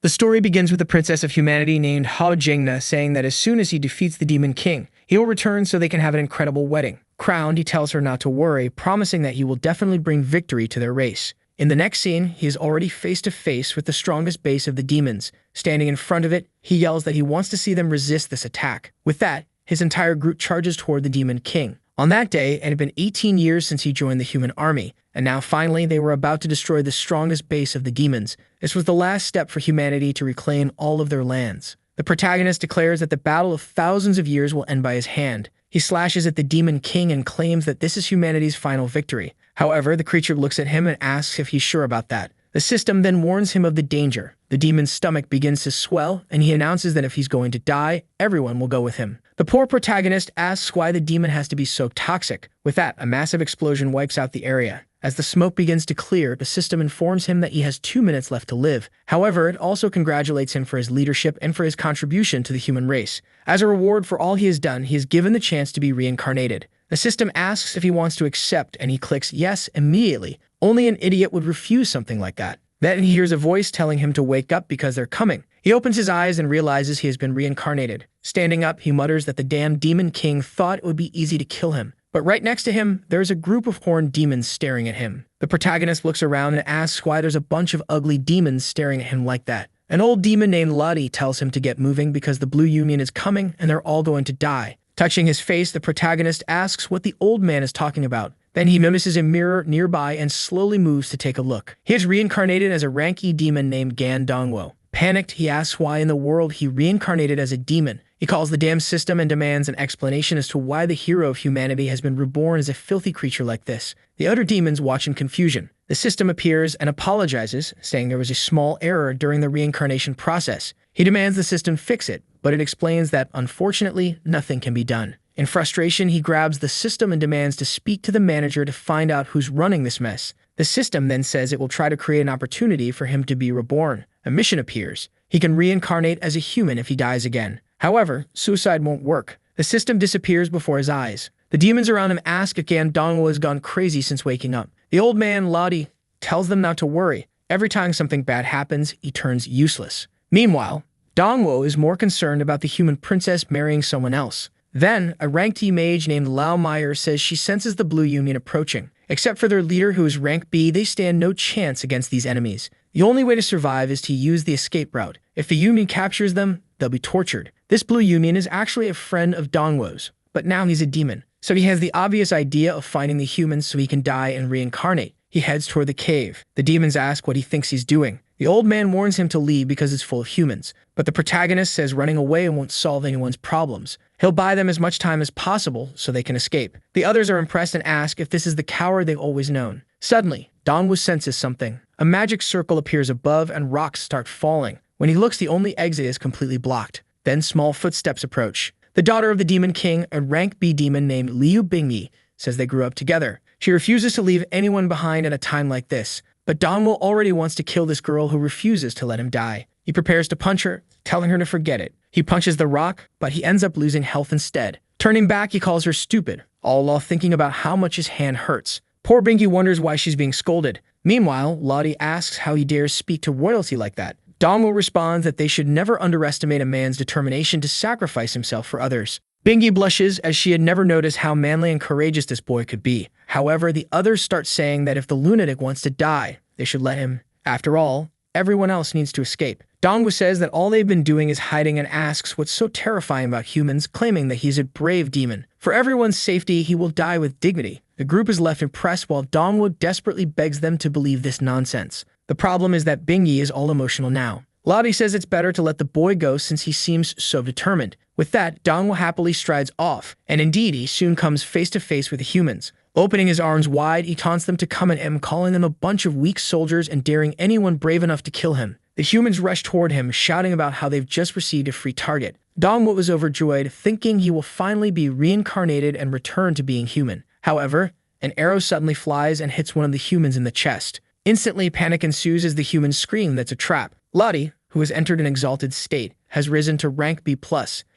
The story begins with a princess of humanity named Jingna saying that as soon as he defeats the Demon King, he will return so they can have an incredible wedding. Crowned, he tells her not to worry, promising that he will definitely bring victory to their race. In the next scene, he is already face to face with the strongest base of the demons. Standing in front of it, he yells that he wants to see them resist this attack. With that, his entire group charges toward the Demon King. On that day, it had been 18 years since he joined the human army, and now finally they were about to destroy the strongest base of the demons. This was the last step for humanity to reclaim all of their lands. The protagonist declares that the battle of thousands of years will end by his hand. He slashes at the Demon King and claims that this is humanity's final victory. However, the creature looks at him and asks if he's sure about that. The system then warns him of the danger. The demon's stomach begins to swell, and he announces that if he's going to die, everyone will go with him. The poor protagonist asks why the demon has to be so toxic. With that, a massive explosion wipes out the area. As the smoke begins to clear, the system informs him that he has 2 minutes left to live. However, it also congratulates him for his leadership and for his contribution to the human race. As a reward for all he has done, he is given the chance to be reincarnated. The system asks if he wants to accept, and he clicks yes immediately. Only an idiot would refuse something like that. Then he hears a voice telling him to wake up because they're coming. He opens his eyes and realizes he has been reincarnated. Standing up, he mutters that the damn Demon King thought it would be easy to kill him. But right next to him, there's a group of horned demons staring at him. The protagonist looks around and asks why there's a bunch of ugly demons staring at him like that. An old demon named Lottie tells him to get moving because the Blue Union is coming and they're all going to die. Touching his face, the protagonist asks what the old man is talking about. Then he notices a mirror nearby and slowly moves to take a look. He is reincarnated as a ranky demon named Gan Dongwo. Panicked, he asks why in the world he reincarnated as a demon. He calls the damn system and demands an explanation as to why the hero of humanity has been reborn as a filthy creature like this. The other demons watch in confusion. The system appears and apologizes, saying there was a small error during the reincarnation process. He demands the system fix it, but it explains that, unfortunately, nothing can be done. In frustration, he grabs the system and demands to speak to the manager to find out who's running this mess. The system then says it will try to create an opportunity for him to be reborn. A mission appears. He can reincarnate as a human if he dies again. However, suicide won't work. The system disappears before his eyes. The demons around him ask if Gan Dongwo has gone crazy since waking up. The old man, Lottie, tells them not to worry. Every time something bad happens, he turns useless. Meanwhile, Dongwo is more concerned about the human princess marrying someone else. Then, a rank D mage named Lao Meyer says she senses the Blue Union approaching. Except for their leader who is rank B, they stand no chance against these enemies. The only way to survive is to use the escape route. If the Union captures them, they'll be tortured. This Blue Union is actually a friend of Dongwo's, but now he's a demon. So he has the obvious idea of finding the humans so he can die and reincarnate. He heads toward the cave. The demons ask what he thinks he's doing. The old man warns him to leave because it's full of humans, but the protagonist says running away won't solve anyone's problems. He'll buy them as much time as possible so they can escape. The others are impressed and ask if this is the coward they've always known. Suddenly, Dongwo senses something. A magic circle appears above and rocks start falling. When he looks, the only exit is completely blocked. Then small footsteps approach. The daughter of the Demon King, a rank B demon named Liu Bingyi, says they grew up together. She refuses to leave anyone behind at a time like this, but Dongwo already wants to kill this girl who refuses to let him die. He prepares to punch her, telling her to forget it. He punches the rock, but he ends up losing health instead. Turning back, he calls her stupid, all while thinking about how much his hand hurts. Poor Binky wonders why she's being scolded. Meanwhile, Lottie asks how he dares speak to royalty like that. Dongwo responds that they should never underestimate a man's determination to sacrifice himself for others. Bingy blushes as she had never noticed how manly and courageous this boy could be. However, the others start saying that if the lunatic wants to die, they should let him. After all, everyone else needs to escape. Dongwo says that all they've been doing is hiding and asks what's so terrifying about humans, claiming that he's a brave demon. For everyone's safety, he will die with dignity. The group is left impressed while Dongwo desperately begs them to believe this nonsense. The problem is that Bingy is all emotional now. Lottie says it's better to let the boy go since he seems so determined. With that, Dongwo happily strides off, and indeed he soon comes face to face with the humans. Opening his arms wide, he taunts them to come at him, calling them a bunch of weak soldiers and daring anyone brave enough to kill him. The humans rush toward him, shouting about how they've just received a free target. Dongwo was overjoyed, thinking he will finally be reincarnated and return to being human. However, an arrow suddenly flies and hits one of the humans in the chest. Instantly, panic ensues as the humans scream that's a trap. Lottie, who has entered an exalted state, has risen to rank B+.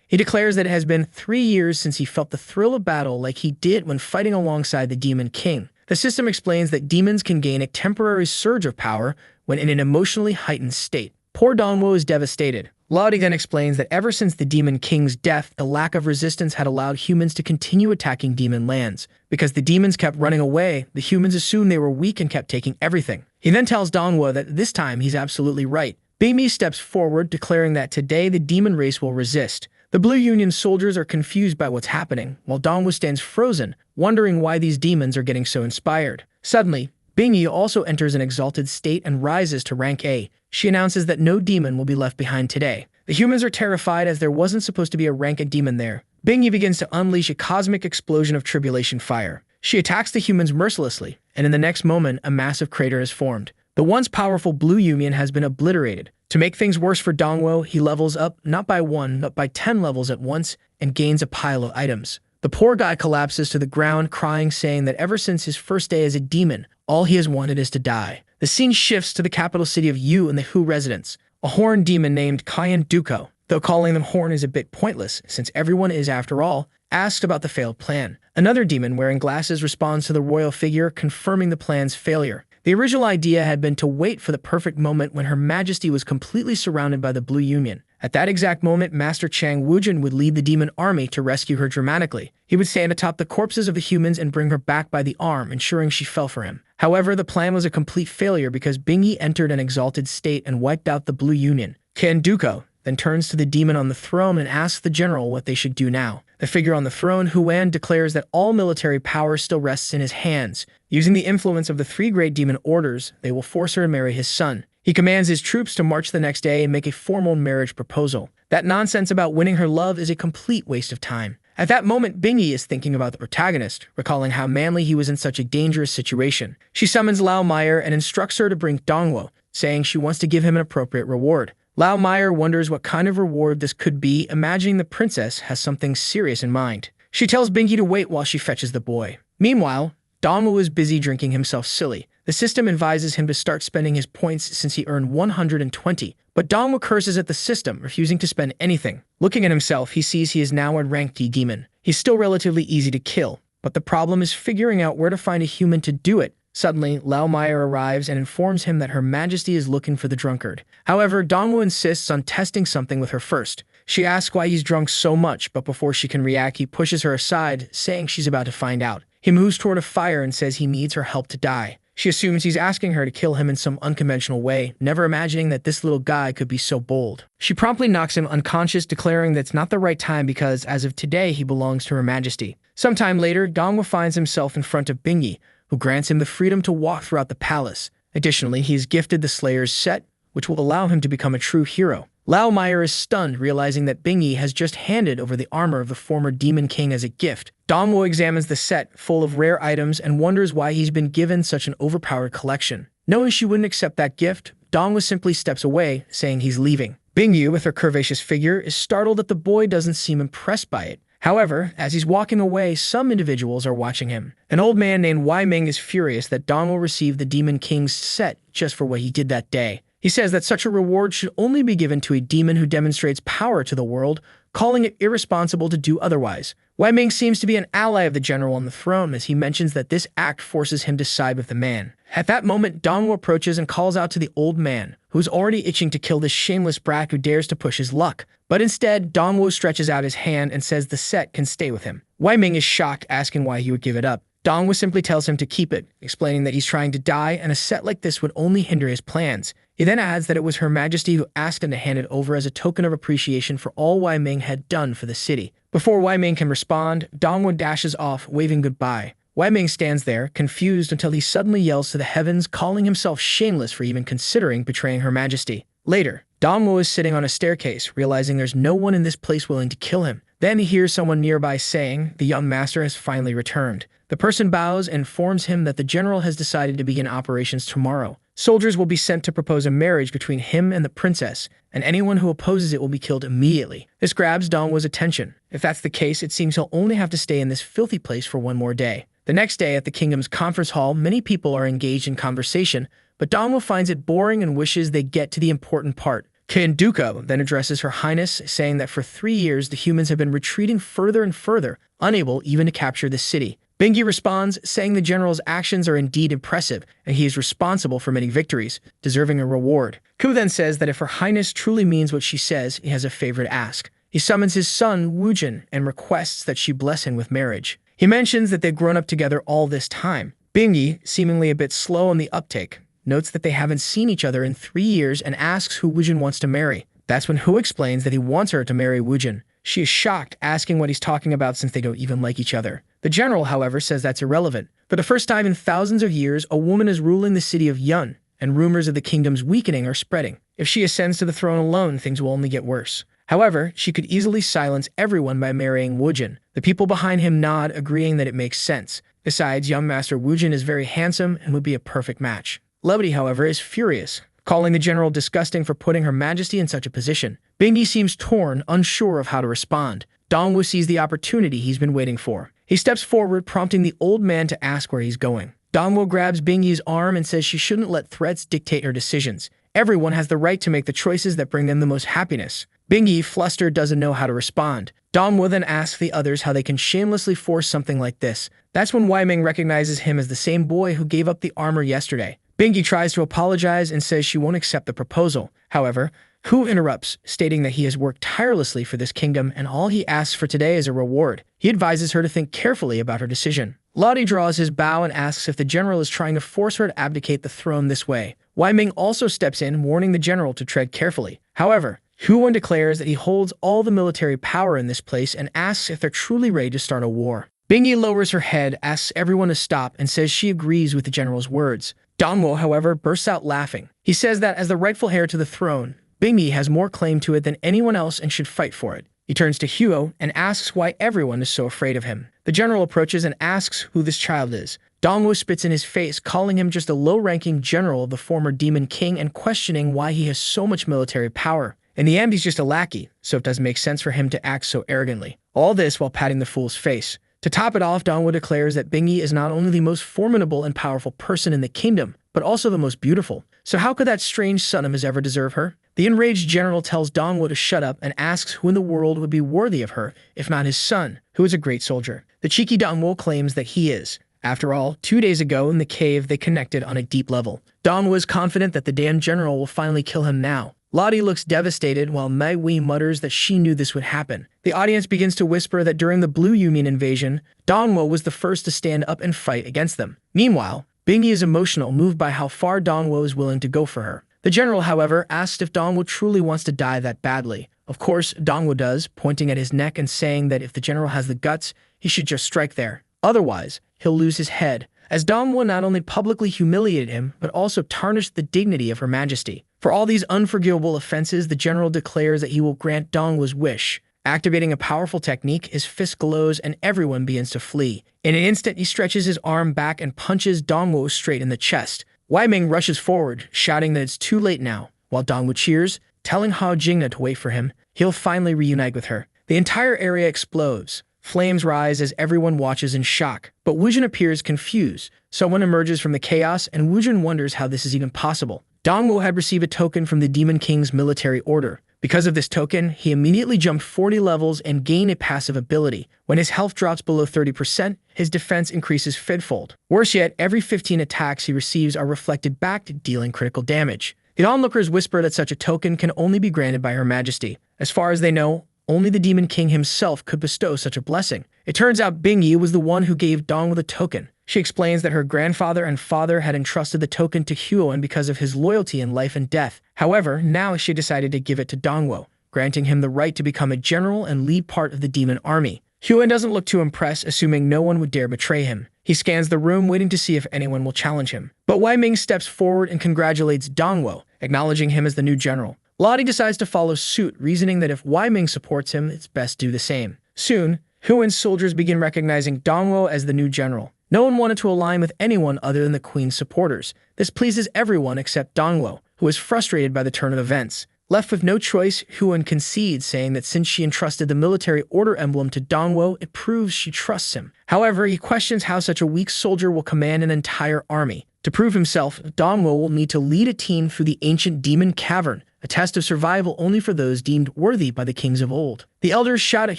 He declares that it has been 3 years since he felt the thrill of battle like he did when fighting alongside the Demon King. The system explains that demons can gain a temporary surge of power when in an emotionally heightened state. Poor Dongwo is devastated. Lottie then explains that ever since the Demon King's death, the lack of resistance had allowed humans to continue attacking demon lands. Because the demons kept running away, the humans assumed they were weak and kept taking everything. He then tells Dongwo that this time he's absolutely right. Bingyi steps forward, declaring that today the demon race will resist. The Blue Union soldiers are confused by what's happening, while Dongwo stands frozen, wondering why these demons are getting so inspired. Suddenly, Bingyi also enters an exalted state and rises to rank A. She announces that no demon will be left behind today. The humans are terrified as there wasn't supposed to be a rank A demon there. Bingyi begins to unleash a cosmic explosion of tribulation fire. She attacks the humans mercilessly, and in the next moment, a massive crater is formed. The once powerful Blue Union has been obliterated. To make things worse for Dongwo, he levels up not by 1, but by 10 levels at once and gains a pile of items. The poor guy collapses to the ground, crying, saying that ever since his first day as a demon, all he has wanted is to die. The scene shifts to the capital city of Yu and the Hu residence. A horned demon named Kayan Duko, though calling them horn is a bit pointless, since everyone is, after all, asked about the failed plan. Another demon wearing glasses responds to the royal figure, confirming the plan's failure. The original idea had been to wait for the perfect moment when Her Majesty was completely surrounded by the Blue Union. At that exact moment, Master Chang Wujin would lead the demon army to rescue her dramatically. He would stand atop the corpses of the humans and bring her back by the arm, ensuring she fell for him. However, the plan was a complete failure because Bingyi entered an exalted state and wiped out the Blue Union. Ken Duko then turns to the demon on the throne and asks the general what they should do now. The figure on the throne, Huan, declares that all military power still rests in his hands. Using the influence of the 3 great demon orders, they will force her to marry his son. He commands his troops to march the next day and make a formal marriage proposal. That nonsense about winning her love is a complete waste of time. At that moment, Bingyi is thinking about the protagonist, recalling how manly he was in such a dangerous situation. She summons Lao Meyer and instructs her to bring Dongwo, saying she wants to give him an appropriate reward. Lao Meyer wonders what kind of reward this could be, imagining the princess has something serious in mind. She tells Bingyi to wait while she fetches the boy. Meanwhile, Dongwo is busy drinking himself silly. The system advises him to start spending his points since he earned 120, but Dongwo curses at the system, refusing to spend anything. Looking at himself, he sees he is now a rank D demon. He's still relatively easy to kill, but the problem is figuring out where to find a human to do it. Suddenly, Lao Meyer arrives and informs him that Her Majesty is looking for the drunkard. However, Dongwo insists on testing something with her first. She asks why he's drunk so much, but before she can react, he pushes her aside, saying she's about to find out. He moves toward a fire and says he needs her help to die. She assumes he's asking her to kill him in some unconventional way, never imagining that this little guy could be so bold. She promptly knocks him unconscious, declaring that it's not the right time because, as of today, he belongs to Her Majesty. Sometime later, Dongwo finds himself in front of Bingyi, who grants him the freedom to walk throughout the palace. Additionally, he is gifted the Slayer's set, which will allow him to become a true hero. Lao Meyer is stunned, realizing that Bingyi has just handed over the armor of the former Demon King as a gift. Dongwo examines the set, full of rare items, and wonders why he's been given such an overpowered collection. Knowing she wouldn't accept that gift, Dongwo simply steps away, saying he's leaving. Bingyi, with her curvaceous figure, is startled that the boy doesn't seem impressed by it. However, as he's walking away, some individuals are watching him. An old man named Wai Ming is furious that Dongwo received the Demon King's set just for what he did that day. He says that such a reward should only be given to a demon who demonstrates power to the world, calling it irresponsible to do otherwise. Wai Ming seems to be an ally of the general on the throne, as he mentions that this act forces him to side with the man. At that moment, Dongwo approaches and calls out to the old man, who's already itching to kill this shameless brat who dares to push his luck. But instead, Dongwo stretches out his hand and says the set can stay with him. Wai Ming is shocked, asking why he would give it up. Dongwo simply tells him to keep it, explaining that he's trying to die and a set like this would only hinder his plans. He then adds that it was Her Majesty who asked him to hand it over as a token of appreciation for all Wai Ming had done for the city. Before Wai Ming can respond, Dongwo dashes off, waving goodbye. Wai Ming stands there, confused, until he suddenly yells to the heavens, calling himself shameless for even considering betraying Her Majesty. Later, Dongwo is sitting on a staircase, realizing there's no one in this place willing to kill him. Then he hears someone nearby saying the young master has finally returned. The person bows and informs him that the general has decided to begin operations tomorrow. Soldiers will be sent to propose a marriage between him and the princess, and anyone who opposes it will be killed immediately. This grabs Dongwo's attention. If that's the case, it seems he'll only have to stay in this filthy place for one more day. The next day at the kingdom's conference hall, many people are engaged in conversation, but Dongwo finds it boring and wishes they get to the important part. Duko then addresses Her Highness, saying that for 3 years the humans have been retreating further and further, unable even to capture the city. Bingi responds, saying the general's actions are indeed impressive, and he is responsible for many victories, deserving a reward. Ku then says that if Her Highness truly means what she says, he has a favor to ask. He summons his son, Woojin, and requests that she bless him with marriage. He mentions that they've grown up together all this time. Bingi, seemingly a bit slow on the uptake, notes that they haven't seen each other in 3 years and asks who Woojin wants to marry. That's when Hu explains that he wants her to marry Woojin. She is shocked, asking what he's talking about since they don't even like each other. The general, however, says that's irrelevant. For the first time in thousands of years, a woman is ruling the city of Yun, and rumors of the kingdom's weakening are spreading. If she ascends to the throne alone, things will only get worse. However, she could easily silence everyone by marrying Woojin. The people behind him nod, agreeing that it makes sense. Besides, young Master Woojin is very handsome and would be a perfect match. Levity, however, is furious, calling the general disgusting for putting Her Majesty in such a position. Bingi seems torn, unsure of how to respond. Dongwu sees the opportunity he's been waiting for. He steps forward, prompting the old man to ask where he's going. Dongwu grabs Bingi's arm and says she shouldn't let threats dictate her decisions. Everyone has the right to make the choices that bring them the most happiness. Bingi, flustered, doesn't know how to respond. Dongwu then asks the others how they can shamelessly force something like this. That's when Wei Ming recognizes him as the same boy who gave up the armor yesterday. Bingi tries to apologize and says she won't accept the proposal. However, Hu interrupts, stating that he has worked tirelessly for this kingdom and all he asks for today is a reward. He advises her to think carefully about her decision. Lottie draws his bow and asks if the general is trying to force her to abdicate the throne this way. Wei Ming also steps in, warning the general to tread carefully. However, Huan declares that he holds all the military power in this place and asks if they're truly ready to start a war. Bingi lowers her head, asks everyone to stop, and says she agrees with the general's words. Dongwu, however, bursts out laughing. He says that as the rightful heir to the throne, Bingi has more claim to it than anyone else and should fight for it. He turns to Huo and asks why everyone is so afraid of him. The general approaches and asks who this child is. Dongwu spits in his face, calling him just a low-ranking general of the former demon king and questioning why he has so much military power. In the end, he's just a lackey, so it doesn't make sense for him to act so arrogantly. All this while patting the fool's face. To top it off, Dongwu declares that Bingi is not only the most formidable and powerful person in the kingdom, but also the most beautiful. So how could that strange son of his ever deserve her? The enraged general tells Dongwu to shut up and asks who in the world would be worthy of her, if not his son, who is a great soldier. The cheeky Dongwu claims that he is. After all, 2 days ago in the cave they connected on a deep level. Dongwu is confident that the damn general will finally kill him now. Lottie looks devastated while Mei Wei mutters that she knew this would happen. The audience begins to whisper that during the Blue Union invasion, Dongwu was the first to stand up and fight against them. Meanwhile, Bingi is emotional, moved by how far Dongwu is willing to go for her. The general, however, asks if Dongwu truly wants to die that badly. Of course, Dongwu does, pointing at his neck and saying that if the general has the guts, he should just strike there. Otherwise, he'll lose his head, as Dongwu not only publicly humiliated him, but also tarnished the dignity of Her Majesty. For all these unforgivable offenses, the general declares that he will grant Dongwu's wish. Activating a powerful technique, his fist glows and everyone begins to flee. In an instant, he stretches his arm back and punches Dongwu straight in the chest. Wei Ming rushes forward, shouting that it's too late now, while Dongwu cheers, telling Hao Jingna to wait for him. He'll finally reunite with her. The entire area explodes. Flames rise as everyone watches in shock, but Woojin appears confused. Someone emerges from the chaos, and Woojin wonders how this is even possible. Dongwu had received a token from the Demon King's military order. Because of this token, he immediately jumped 40 levels and gained a passive ability. When his health drops below 30%, his defense increases fiffold. Worse yet, every 15 attacks he receives are reflected back, dealing critical damage. The onlookers whisper that such a token can only be granted by Her Majesty. As far as they know, only the Demon King himself could bestow such a blessing. It turns out Bingi was the one who gave Dongwu the token. She explains that her grandfather and father had entrusted the token to Huan because of his loyalty in life and death. However, now she decided to give it to Dongwu, granting him the right to become a general and lead part of the demon army. Huan doesn't look too impressed, assuming no one would dare betray him. He scans the room, waiting to see if anyone will challenge him. But Wei Ming steps forward and congratulates Dongwu, acknowledging him as the new general. Lottie decides to follow suit, reasoning that if Wei Ming supports him, it's best to do the same. Soon, Huan's soldiers begin recognizing Dongwu as the new general. No one wanted to align with anyone other than the queen's supporters. This pleases everyone except Dongwu, who is frustrated by the turn of events. Left with no choice, Huan concedes, saying that since she entrusted the military order emblem to Dongwu, it proves she trusts him. However, he questions how such a weak soldier will command an entire army. To prove himself, Dongwu will need to lead a team through the ancient demon cavern, a test of survival only for those deemed worthy by the kings of old. The elders shout at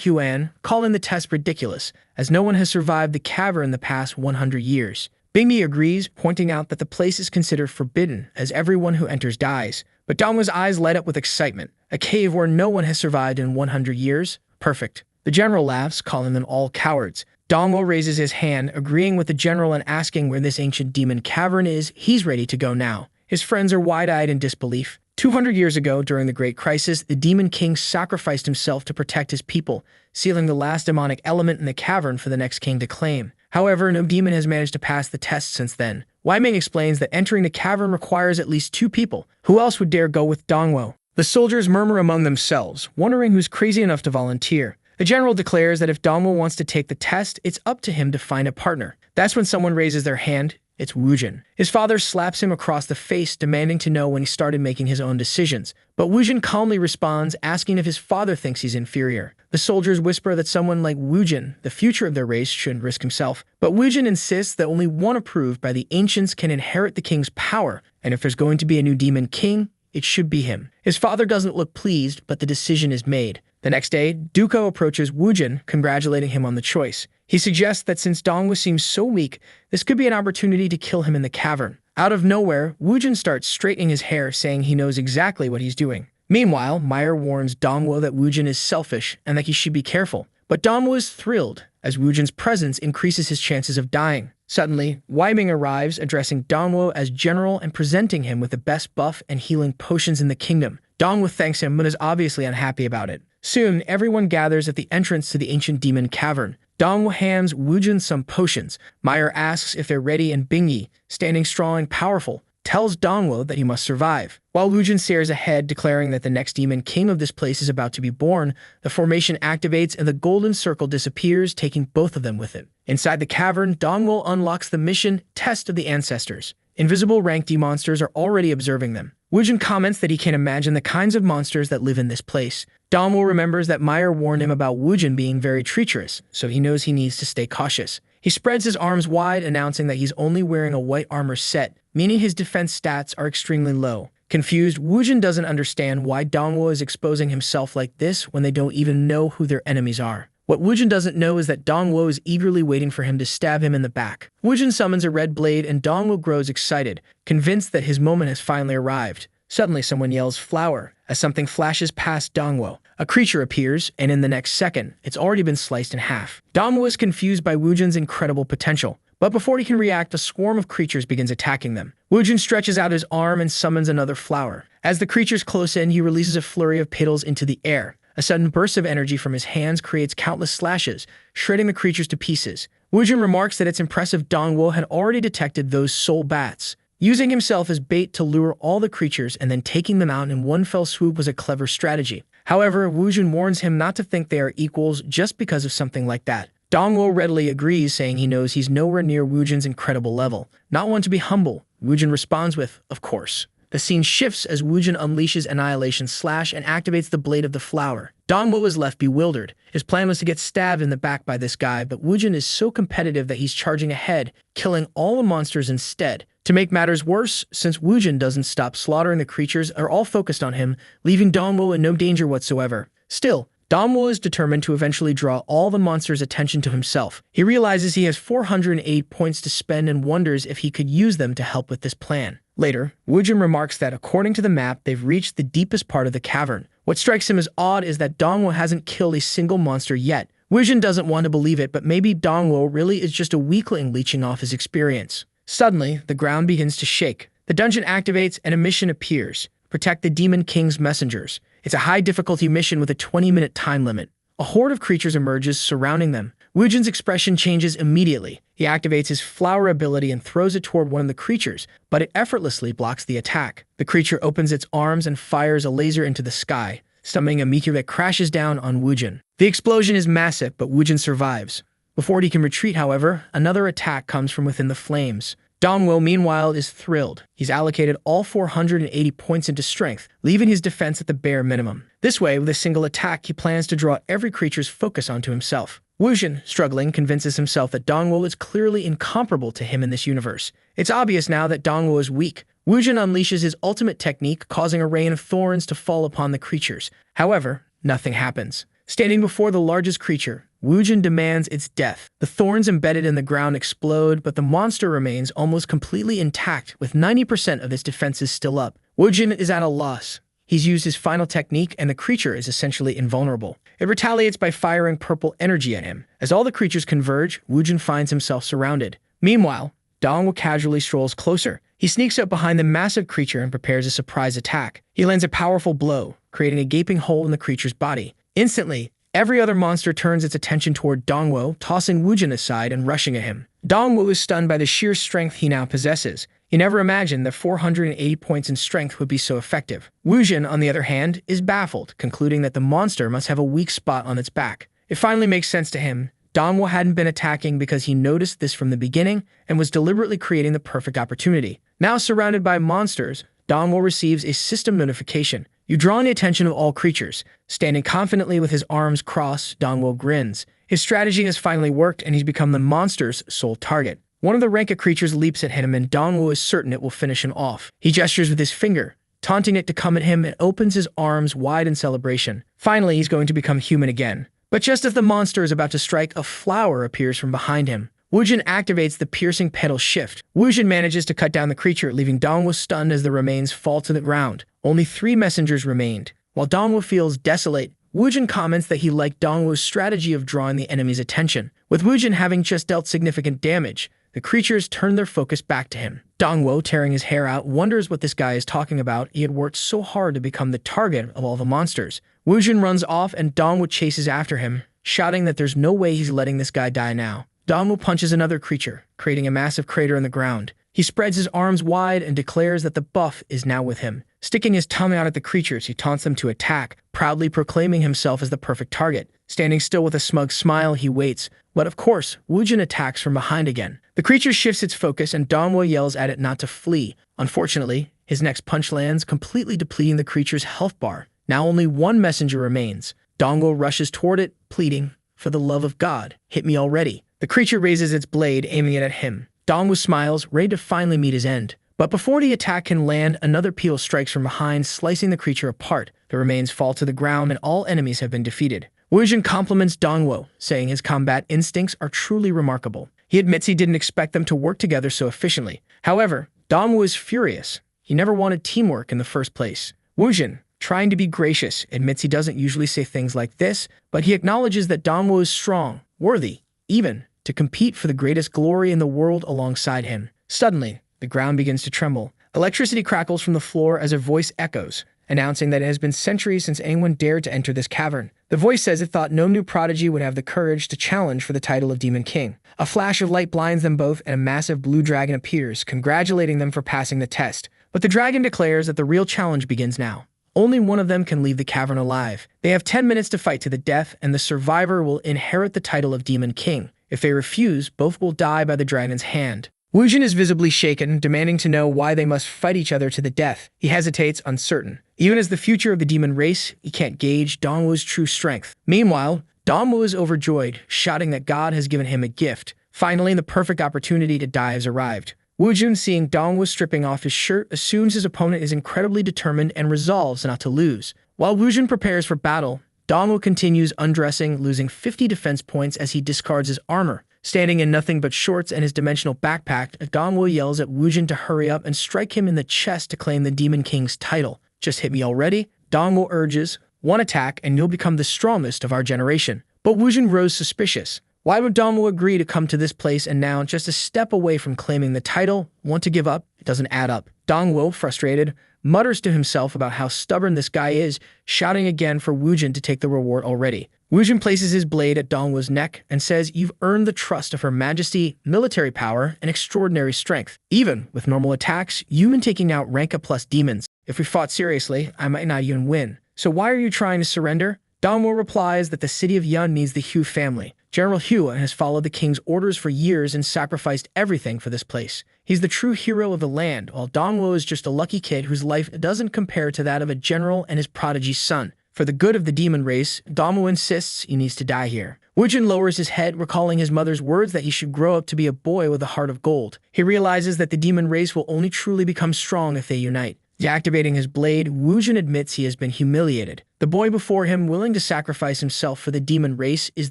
Huan, calling the test ridiculous, as no one has survived the cavern in the past 100 years. Bingyi agrees, pointing out that the place is considered forbidden, as everyone who enters dies. But Dongwo's eyes light up with excitement. A cave where no one has survived in 100 years? Perfect. The general laughs, calling them all cowards. Dongwo raises his hand, agreeing with the general and asking where this ancient demon cavern is. He's ready to go now. His friends are wide-eyed in disbelief. 200 years ago, during the Great Crisis, the Demon King sacrificed himself to protect his people, sealing the last demonic element in the cavern for the next king to claim. However, no demon has managed to pass the test since then. Weiming explains that entering the cavern requires at least 2 people. Who else would dare go with Dongwo? The soldiers murmur among themselves, wondering who's crazy enough to volunteer. The general declares that if Dongwo wants to take the test, it's up to him to find a partner. That's when someone raises their hand. It's Wujin. His father slaps him across the face, demanding to know when he started making his own decisions. But Wujin calmly responds, asking if his father thinks he's inferior. The soldiers whisper that someone like Wujin, the future of their race, shouldn't risk himself. But Wujin insists that only one approved by the ancients can inherit the king's power, and if there's going to be a new demon king, it should be him. His father doesn't look pleased, but the decision is made. The next day, Duko approaches Wujin, congratulating him on the choice. He suggests that since Dongwo seems so weak, this could be an opportunity to kill him in the cavern. Out of nowhere, Wujin starts straightening his hair, saying he knows exactly what he's doing. Meanwhile, Meyer warns Dongwo that Wujin is selfish and that he should be careful. But Dongwo is thrilled, as Wujin's presence increases his chances of dying. Suddenly, Weiming arrives, addressing Dongwo as general and presenting him with the best buff and healing potions in the kingdom. Dongwo thanks him, but is obviously unhappy about it. Soon, everyone gathers at the entrance to the ancient demon cavern. Dongwo hands Wujin some potions. Meyer asks if they're ready, and Bingyi, standing strong and powerful, tells Dongwo that he must survive. While Wujin stares ahead, declaring that the next demon king of this place is about to be born, the formation activates and the golden circle disappears, taking both of them with it. Inside the cavern, Dongwo unlocks the mission Test of the Ancestors. Invisible rank D monsters are already observing them. Wujin comments that he can imagine the kinds of monsters that live in this place. Dongwo remembers that Meyer warned him about Wujin being very treacherous, so he knows he needs to stay cautious. He spreads his arms wide, announcing that he's only wearing a white armor set, meaning his defense stats are extremely low. Confused, Wujin doesn't understand why Dongwo is exposing himself like this when they don't even know who their enemies are. What Wujin doesn't know is that Dongwo is eagerly waiting for him to stab him in the back. Wujin summons a red blade and Dongwo grows excited, convinced that his moment has finally arrived. Suddenly, someone yells "flower" as something flashes past Dongwo. A creature appears, and in the next second, it's already been sliced in half. Dongwo is confused by Wujin's incredible potential, but before he can react, a swarm of creatures begins attacking them. Wujin stretches out his arm and summons another flower. As the creatures close in, he releases a flurry of petals into the air. A sudden burst of energy from his hands creates countless slashes, shredding the creatures to pieces. Wujin remarks that it's impressive Dongwo had already detected those soul bats. Using himself as bait to lure all the creatures and then taking them out in one fell swoop was a clever strategy. However, Wujin warns him not to think they are equals just because of something like that. Dongwo readily agrees, saying he knows he's nowhere near Wujin's incredible level. Not one to be humble, Wujin responds with, "Of course." The scene shifts as Wujin unleashes Annihilation Slash and activates the blade of the flower. Dongwo is left bewildered. His plan was to get stabbed in the back by this guy, but Wujin is so competitive that he's charging ahead, killing all the monsters instead. To make matters worse, since Wujin doesn't stop slaughtering the creatures, are all focused on him, leaving Dongwo in no danger whatsoever. Still, Dongwo is determined to eventually draw all the monsters' attention to himself. He realizes he has 408 points to spend and wonders if he could use them to help with this plan. Later, Wujin remarks that according to the map, they've reached the deepest part of the cavern. What strikes him as odd is that Dongwo hasn't killed a single monster yet. Wujin doesn't want to believe it, but maybe Dongwo really is just a weakling leeching off his experience. Suddenly, the ground begins to shake. The dungeon activates and a mission appears. Protect the Demon King's messengers. It's a high-difficulty mission with a 20-minute time limit. A horde of creatures emerges, surrounding them. Wujin's expression changes immediately. He activates his flower ability and throws it toward one of the creatures, but it effortlessly blocks the attack. The creature opens its arms and fires a laser into the sky, summoning a meteor that crashes down on Wujin. The explosion is massive, but Wujin survives. Before he can retreat, however, another attack comes from within the flames. Dongwo, meanwhile, is thrilled. He's allocated all 480 points into strength, leaving his defense at the bare minimum. This way, with a single attack, he plans to draw every creature's focus onto himself. Wujin, struggling, convinces himself that Dongwo is clearly incomparable to him in this universe. It's obvious now that Dongwo is weak, Wujin unleashes his ultimate technique, causing a rain of thorns to fall upon the creatures. However, nothing happens. Standing before the largest creature, Wujin demands its death. The thorns embedded in the ground explode, but the monster remains almost completely intact, with 90% of its defenses still up. Wujin is at a loss. He's used his final technique, and the creature is essentially invulnerable. It retaliates by firing purple energy at him. As all the creatures converge, Wujin finds himself surrounded. Meanwhile, Dongwu casually strolls closer. He sneaks up behind the massive creature and prepares a surprise attack. He lands a powerful blow, creating a gaping hole in the creature's body. Instantly, every other monster turns its attention toward Dongwu, tossing Wujin aside and rushing at him. Dongwu is stunned by the sheer strength he now possesses. He never imagined that 480 points in strength would be so effective. Wujin, on the other hand, is baffled, concluding that the monster must have a weak spot on its back. It finally makes sense to him. Dongwu hadn't been attacking because he noticed this from the beginning and was deliberately creating the perfect opportunity. Now surrounded by monsters, Dongwu receives a system notification. You draw the attention of all creatures. Standing confidently with his arms crossed, Dongwu grins. His strategy has finally worked, and he's become the monster's sole target. One of the Renka creatures leaps at him, and Dongwu is certain it will finish him off. He gestures with his finger, taunting it to come at him, and opens his arms wide in celebration. Finally, he's going to become human again. But just as the monster is about to strike, a flower appears from behind him. Wujin activates the piercing petal shift. Wujin manages to cut down the creature, leaving Dongwu stunned as the remains fall to the ground. Only 3 messengers remained. While Dongwu feels desolate, Wujin comments that he liked Dongwu's strategy of drawing the enemy's attention. With Wujin having just dealt significant damage, the creatures turn their focus back to him. Dongwu, tearing his hair out, wonders what this guy is talking about. He had worked so hard to become the target of all the monsters. Wujin runs off, and Dongwu chases after him, shouting that there's no way he's letting this guy die now. Dongwu punches another creature, creating a massive crater in the ground. He spreads his arms wide and declares that the buff is now with him. Sticking his tongue out at the creatures, he taunts them to attack, proudly proclaiming himself as the perfect target. Standing still with a smug smile, he waits. But of course, Wujin attacks from behind again. The creature shifts its focus, and Dongwu yells at it not to flee. Unfortunately, his next punch lands, completely depleting the creature's health bar. Now only 1 messenger remains. Dongwu rushes toward it, pleading, "For the love of God, hit me already." The creature raises its blade, aiming it at him. Dongwu smiles, ready to finally meet his end. But before the attack can land, another peal strikes from behind, slicing the creature apart. The remains fall to the ground, and all enemies have been defeated. Wujin compliments Dongwu, saying his combat instincts are truly remarkable. He admits he didn't expect them to work together so efficiently. However, Dongwu is furious. He never wanted teamwork in the first place. Wujin, trying to be gracious, admits he doesn't usually say things like this, but he acknowledges that Dongwu is strong, worthy, even to compete for the greatest glory in the world alongside him. Suddenly, the ground begins to tremble. Electricity crackles from the floor as a voice echoes, announcing that it has been centuries since anyone dared to enter this cavern. The voice says it thought no new prodigy would have the courage to challenge for the title of Demon King. A flash of light blinds them both, and a massive blue dragon appears, congratulating them for passing the test. But the dragon declares that the real challenge begins now. Only one of them can leave the cavern alive. They have 10 minutes to fight to the death, and the survivor will inherit the title of Demon King. If they refuse, both will die by the dragon's hand. Wujin is visibly shaken, demanding to know why they must fight each other to the death. He hesitates, uncertain. Even as the future of the demon race, he can't gauge Dongwu's true strength. Meanwhile, Dongwu is overjoyed, shouting that God has given him a gift. Finally, the perfect opportunity to die has arrived. Wujin, seeing Dongwu stripping off his shirt, assumes his opponent is incredibly determined and resolves not to lose. While Wujin prepares for battle, Dongwu continues undressing, losing 50 defense points as he discards his armor. Standing in nothing but shorts and his dimensional backpack, Dongwu yells at Wujin to hurry up and strike him in the chest to claim the Demon King's title. "Just hit me already?" Dongwu urges. "One attack and you'll become the strongest of our generation." But Wujin grows suspicious. Why would Dongwu agree to come to this place and now, just a step away from claiming the title, want to give up? It doesn't add up. Dongwu, frustrated, mutters to himself about how stubborn this guy is, shouting again for Wujin to take the reward already. Wujin places his blade at Dongwu's neck and says, "You've earned the trust of Her Majesty, military power, and extraordinary strength. Even with normal attacks, you've been taking out Renka plus demons. If we fought seriously, I might not even win. So why are you trying to surrender?" Dongwu replies that the city of Yun needs the Hu family. General Hu has followed the king's orders for years and sacrificed everything for this place. He's the true hero of the land, while Dongwu is just a lucky kid whose life doesn't compare to that of a general and his prodigy son. For the good of the demon race, Dongwu insists he needs to die here. Wujin lowers his head, recalling his mother's words that he should grow up to be a boy with a heart of gold. He realizes that the demon race will only truly become strong if they unite. Deactivating his blade, Wujin admits he has been humiliated. The boy before him, willing to sacrifice himself for the demon race, is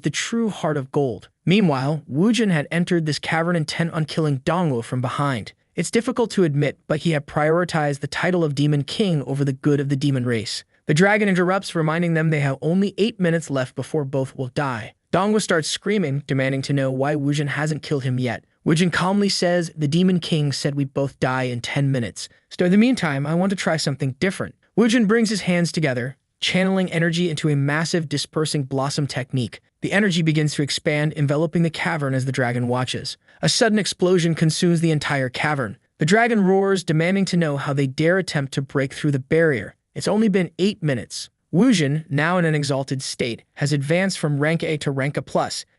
the true heart of gold. Meanwhile, Wujin had entered this cavern intent on killing Dongwo from behind. It's difficult to admit, but he had prioritized the title of Demon King over the good of the demon race. The dragon interrupts, reminding them they have only 8 minutes left before both will die. Dongwo starts screaming, demanding to know why Wujin hasn't killed him yet. Wujin calmly says, "The Demon King said we'd both die in 10 minutes. So in the meantime, I want to try something different." Wujin brings his hands together, channeling energy into a massive dispersing blossom technique. The energy begins to expand, enveloping the cavern as the dragon watches. A sudden explosion consumes the entire cavern. The dragon roars, demanding to know how they dare attempt to break through the barrier. It's only been 8 minutes. Wujin, now in an exalted state, has advanced from rank A to rank A+.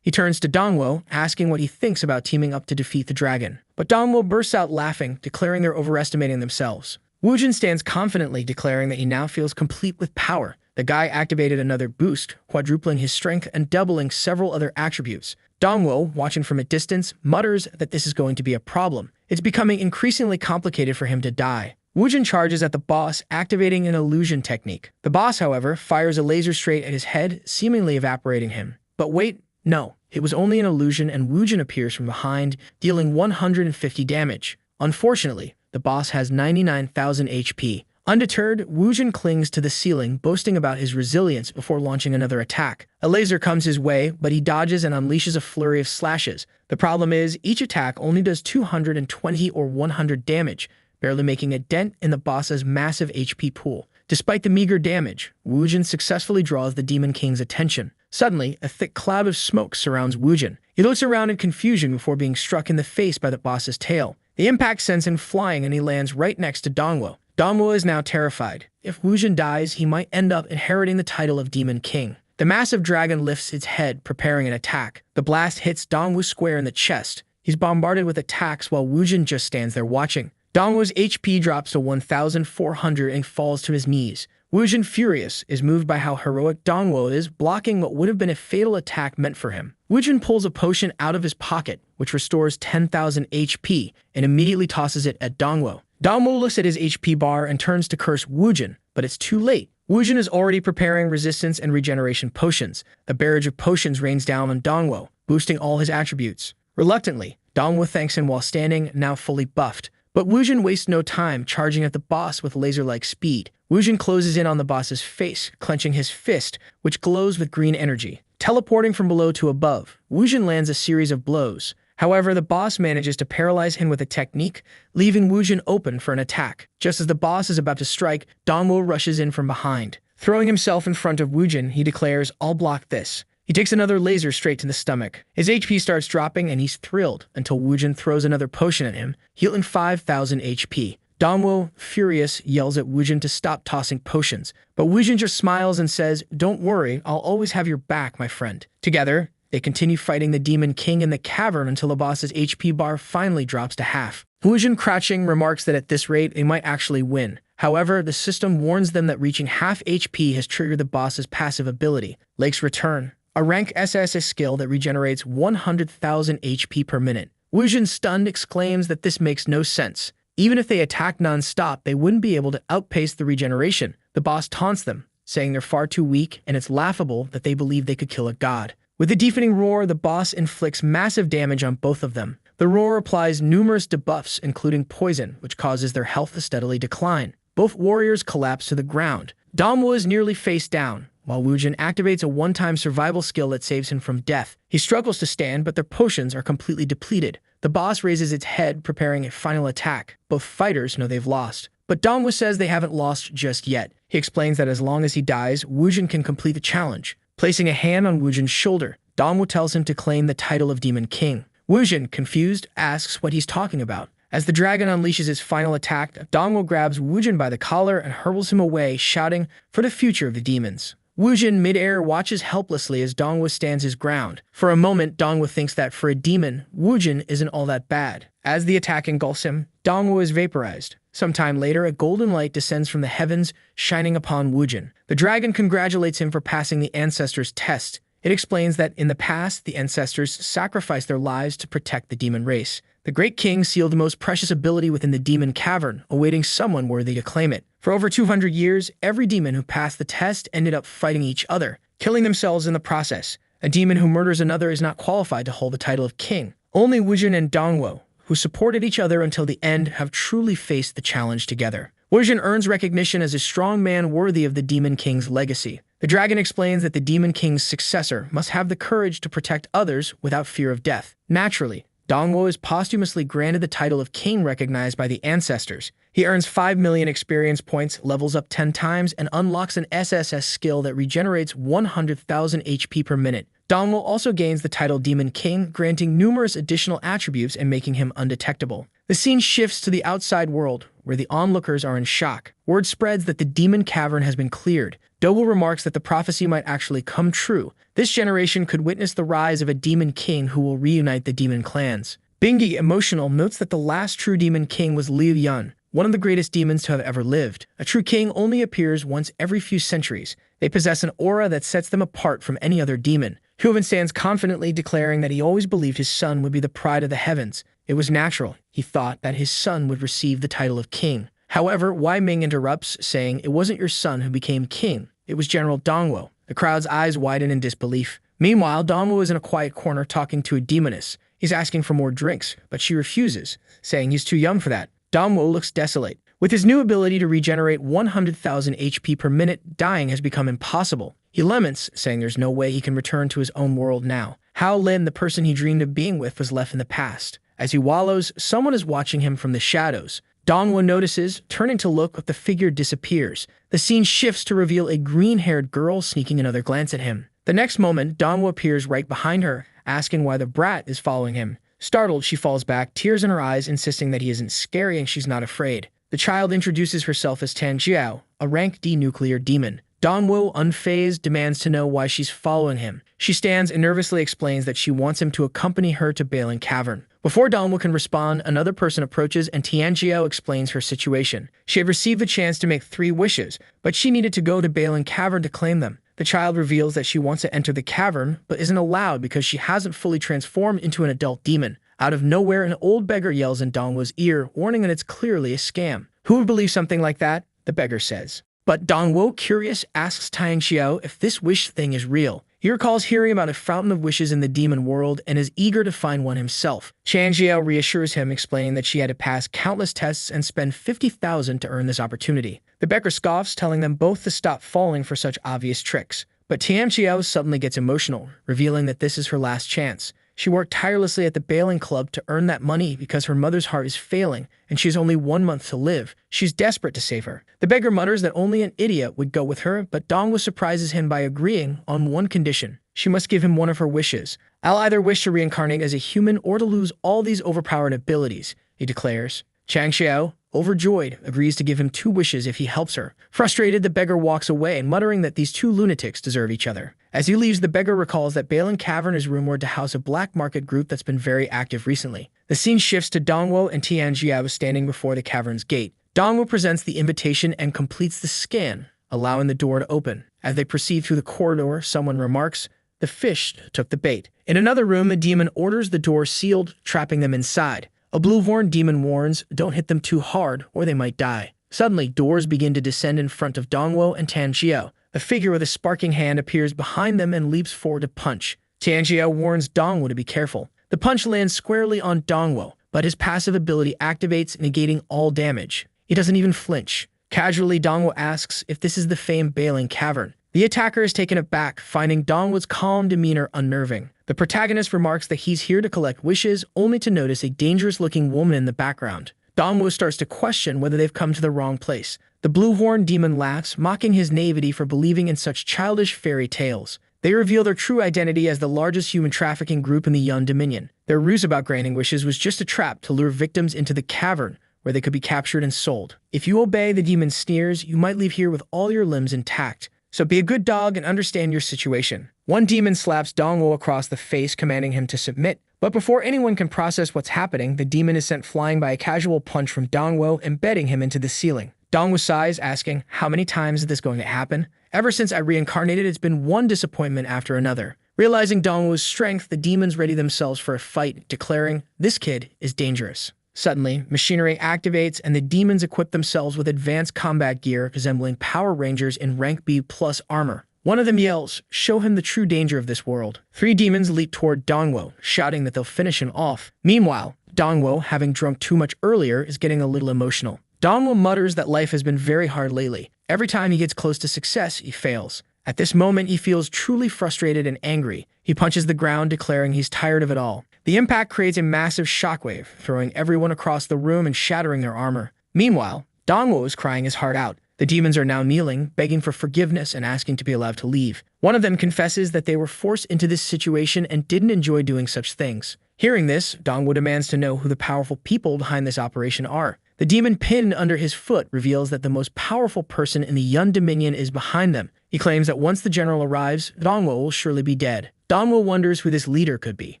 He turns to Dongwo, asking what he thinks about teaming up to defeat the dragon. But Dongwo bursts out laughing, declaring they're overestimating themselves. Wujin stands confidently, declaring that he now feels complete with power. The guy activated another boost, quadrupling his strength and doubling several other attributes. Dongwo, watching from a distance, mutters that this is going to be a problem. It's becoming increasingly complicated for him to die. Wujin charges at the boss, activating an illusion technique. The boss, however, fires a laser straight at his head, seemingly evaporating him. But wait, no. It was only an illusion, and Wujin appears from behind, dealing 150 damage. Unfortunately, the boss has 99,000 HP. Undeterred, Wujin clings to the ceiling, boasting about his resilience before launching another attack. A laser comes his way, but he dodges and unleashes a flurry of slashes. The problem is, each attack only does 220 or 100 damage, barely making a dent in the boss's massive HP pool. Despite the meager damage, Wujin successfully draws the Demon King's attention. Suddenly, a thick cloud of smoke surrounds Wujin. He looks around in confusion before being struck in the face by the boss's tail. The impact sends him flying, and he lands right next to Dongwo. Dongwo is now terrified. If Wujin dies, he might end up inheriting the title of Demon King. The massive dragon lifts its head, preparing an attack. The blast hits Dongwo square in the chest. He's bombarded with attacks while Wujin just stands there watching. Dongwo's HP drops to 1,400 and falls to his knees. Wujin, furious, is moved by how heroic Dongwo is, blocking what would have been a fatal attack meant for him. Wujin pulls a potion out of his pocket, which restores 10,000 HP, and immediately tosses it at Dongwo. Dongwo looks at his HP bar and turns to curse Wujin, but it's too late. Wujin is already preparing resistance and regeneration potions. The barrage of potions rains down on Dongwo, boosting all his attributes. Reluctantly, Dongwo thanks him while standing, now fully buffed. But Wujin wastes no time, charging at the boss with laser-like speed. Wujin closes in on the boss's face, clenching his fist, which glows with green energy. Teleporting from below to above, Wujin lands a series of blows. However, the boss manages to paralyze him with a technique, leaving Wujin open for an attack. Just as the boss is about to strike, Dongwo rushes in from behind. Throwing himself in front of Wujin, he declares, "I'll block this." He takes another laser straight to the stomach. His HP starts dropping, and he's thrilled until Wujin throws another potion at him, healing 5,000 HP. Dongwo, furious, yells at Wujin to stop tossing potions, but Wujin just smiles and says, "Don't worry, I'll always have your back, my friend." Together, they continue fighting the Demon King in the cavern until the boss's HP bar finally drops to half. Wujin, crouching, remarks that at this rate, they might actually win. However, the system warns them that reaching half HP has triggered the boss's passive ability, Lake's Return, a rank SS skill that regenerates 100,000 HP per minute. Wujin, stunned, exclaims that this makes no sense. Even if they attack non-stop, they wouldn't be able to outpace the regeneration. The boss taunts them, saying they're far too weak, and it's laughable that they believe they could kill a god. With a deafening roar, the boss inflicts massive damage on both of them. The roar applies numerous debuffs, including poison, which causes their health to steadily decline. Both warriors collapse to the ground. Dongwo is nearly face down, while Wujin activates a one-time survival skill that saves him from death. He struggles to stand, but their potions are completely depleted. The boss raises its head, preparing a final attack. Both fighters know they've lost. But Dongwo says they haven't lost just yet. He explains that as long as he dies, Wujin can complete the challenge. Placing a hand on Wujin's shoulder, Dongwo tells him to claim the title of Demon King. Wujin, confused, asks what he's talking about. As the dragon unleashes his final attack, Dongwo grabs Wujin by the collar and hurls him away, shouting for the future of the demons. Wujin, mid-air, watches helplessly as Dongwo stands his ground. For a moment, Dongwo thinks that for a demon, Wujin isn't all that bad. As the attack engulfs him, Dongwo is vaporized. Sometime later, a golden light descends from the heavens, shining upon Wujin. The dragon congratulates him for passing the ancestor's test. It explains that in the past, the ancestors sacrificed their lives to protect the demon race. The Great King sealed the most precious ability within the demon cavern, awaiting someone worthy to claim it. For over 200 years, every demon who passed the test ended up fighting each other, killing themselves in the process. A demon who murders another is not qualified to hold the title of king. Only Wujin and Dongwo, who supported each other until the end, have truly faced the challenge together. Wujin earns recognition as a strong man worthy of the Demon King's legacy. The dragon explains that the Demon King's successor must have the courage to protect others without fear of death. Naturally, Dongwo is posthumously granted the title of king recognized by the ancestors. He earns 5 million experience points, levels up 10 times, and unlocks an SSS skill that regenerates 100,000 HP per minute. Dongwo also gains the title Demon King, granting numerous additional attributes and making him undetectable. The scene shifts to the outside world, where the onlookers are in shock. Word spreads that the demon cavern has been cleared. Dongwo remarks that the prophecy might actually come true. This generation could witness the rise of a demon king who will reunite the demon clans. Bingi, emotional, notes that the last true demon king was Liu Yun, one of the greatest demons to have ever lived. A true king only appears once every few centuries. They possess an aura that sets them apart from any other demon. Huvin stands confidently, declaring that he always believed his son would be the pride of the heavens. It was natural, he thought, that his son would receive the title of king. However, Wei Ming interrupts, saying, "It wasn't your son who became king. It was General Dongwo." The crowd's eyes widen in disbelief. Meanwhile, Dongwo is in a quiet corner talking to a demoness. He's asking for more drinks, but she refuses, saying he's too young for that. Dongwo looks desolate. With his new ability to regenerate 100,000 HP per minute, dying has become impossible. He laments, saying there's no way he can return to his own world now. Hao Lin, the person he dreamed of being with, was left in the past. As he wallows, someone is watching him from the shadows. Dongwo notices, turning to look, but the figure disappears. The scene shifts to reveal a green-haired girl sneaking another glance at him. The next moment, Dongwo appears right behind her, asking why the brat is following him. Startled, she falls back, tears in her eyes, insisting that he isn't scary and she's not afraid. The child introduces herself as Tan Jiao, a rank D nuclear demon. Dongwo, unfazed, demands to know why she's following him. She stands and nervously explains that she wants him to accompany her to Balin Cavern. Before Dongwo can respond, another person approaches and Tianjiao explains her situation. She had received the chance to make 3 wishes, but she needed to go to Balin Cavern to claim them. The child reveals that she wants to enter the cavern, but isn't allowed because she hasn't fully transformed into an adult demon. Out of nowhere, an old beggar yells in Dongwo's ear, warning that it's clearly a scam. Who would believe something like that? The beggar says. But Dongwo, curious, asks Tianjiao if this wish thing is real. He recalls hearing about a fountain of wishes in the demon world and is eager to find one himself. Tianjiao reassures him, explaining that she had to pass countless tests and spend 50,000 to earn this opportunity. The beggar scoffs, telling them both to stop falling for such obvious tricks. But Tianjiao suddenly gets emotional, revealing that this is her last chance. She worked tirelessly at the Bailing Club to earn that money because her mother's heart is failing, and she has only 1 month to live. She's desperate to save her. The beggar mutters that only an idiot would go with her, but Dongwo surprises him by agreeing on one condition. She must give him one of her wishes. "I'll either wish to reincarnate as a human or to lose all these overpowered abilities," he declares. Chang Xiao, overjoyed, agrees to give him 2 wishes if he helps her. Frustrated, the beggar walks away, muttering that these 2 lunatics deserve each other. As he leaves, the beggar recalls that Balin Cavern is rumored to house a black market group that's been very active recently. The scene shifts to Dongwo and Tianjiao standing before the cavern's gate. Dongwo presents the invitation and completes the scan, allowing the door to open. As they proceed through the corridor, someone remarks, "The fish took the bait." In another room, the demon orders the door sealed, trapping them inside. A blue-horned demon warns, "Don't hit them too hard, or they might die." Suddenly, doors begin to descend in front of Dongwo and Tianjiao. A figure with a sparking hand appears behind them and leaps forward to punch. Tianjiao warns Dongwo to be careful. The punch lands squarely on Dongwo, but his passive ability activates, negating all damage. He doesn't even flinch. Casually, Dongwo asks if this is the famed Balin Cavern. The attacker is taken aback, finding Dongwo's calm demeanor unnerving. The protagonist remarks that he's here to collect wishes, only to notice a dangerous-looking woman in the background. Dongwo starts to question whether they've come to the wrong place. The blue-horned demon laughs, mocking his naivety for believing in such childish fairy tales. They reveal their true identity as the largest human trafficking group in the Yun Dominion. Their ruse about granting wishes was just a trap to lure victims into the cavern, where they could be captured and sold. If you obey the demon's sneers, you might leave here with all your limbs intact. So be a good dog and understand your situation. One demon slaps Dongwo across the face, commanding him to submit. But before anyone can process what's happening, the demon is sent flying by a casual punch from Dongwo, embedding him into the ceiling. Dongwo sighs, asking, "How many times is this going to happen? Ever since I reincarnated, it's been one disappointment after another." Realizing Dongwu's strength, the demons ready themselves for a fight, declaring, "This kid is dangerous." Suddenly, machinery activates and the demons equip themselves with advanced combat gear resembling Power Rangers in rank B plus armor. One of them yells, "Show him the true danger of this world." 3 demons leap toward Dongwu, shouting that they'll finish him off. Meanwhile, Dongwu, having drunk too much earlier, is getting a little emotional. Dongwu mutters that life has been very hard lately. Every time he gets close to success, he fails. At this moment, he feels truly frustrated and angry. He punches the ground, declaring he's tired of it all. The impact creates a massive shockwave, throwing everyone across the room and shattering their armor. Meanwhile, Dongwu is crying his heart out. The demons are now kneeling, begging for forgiveness and asking to be allowed to leave. One of them confesses that they were forced into this situation and didn't enjoy doing such things. Hearing this, Dongwu demands to know who the powerful people behind this operation are. The demon pinned under his foot reveals that the most powerful person in the Yun Dominion is behind them. He claims that once the general arrives, Dongwu will surely be dead. Dongwu wonders who this leader could be.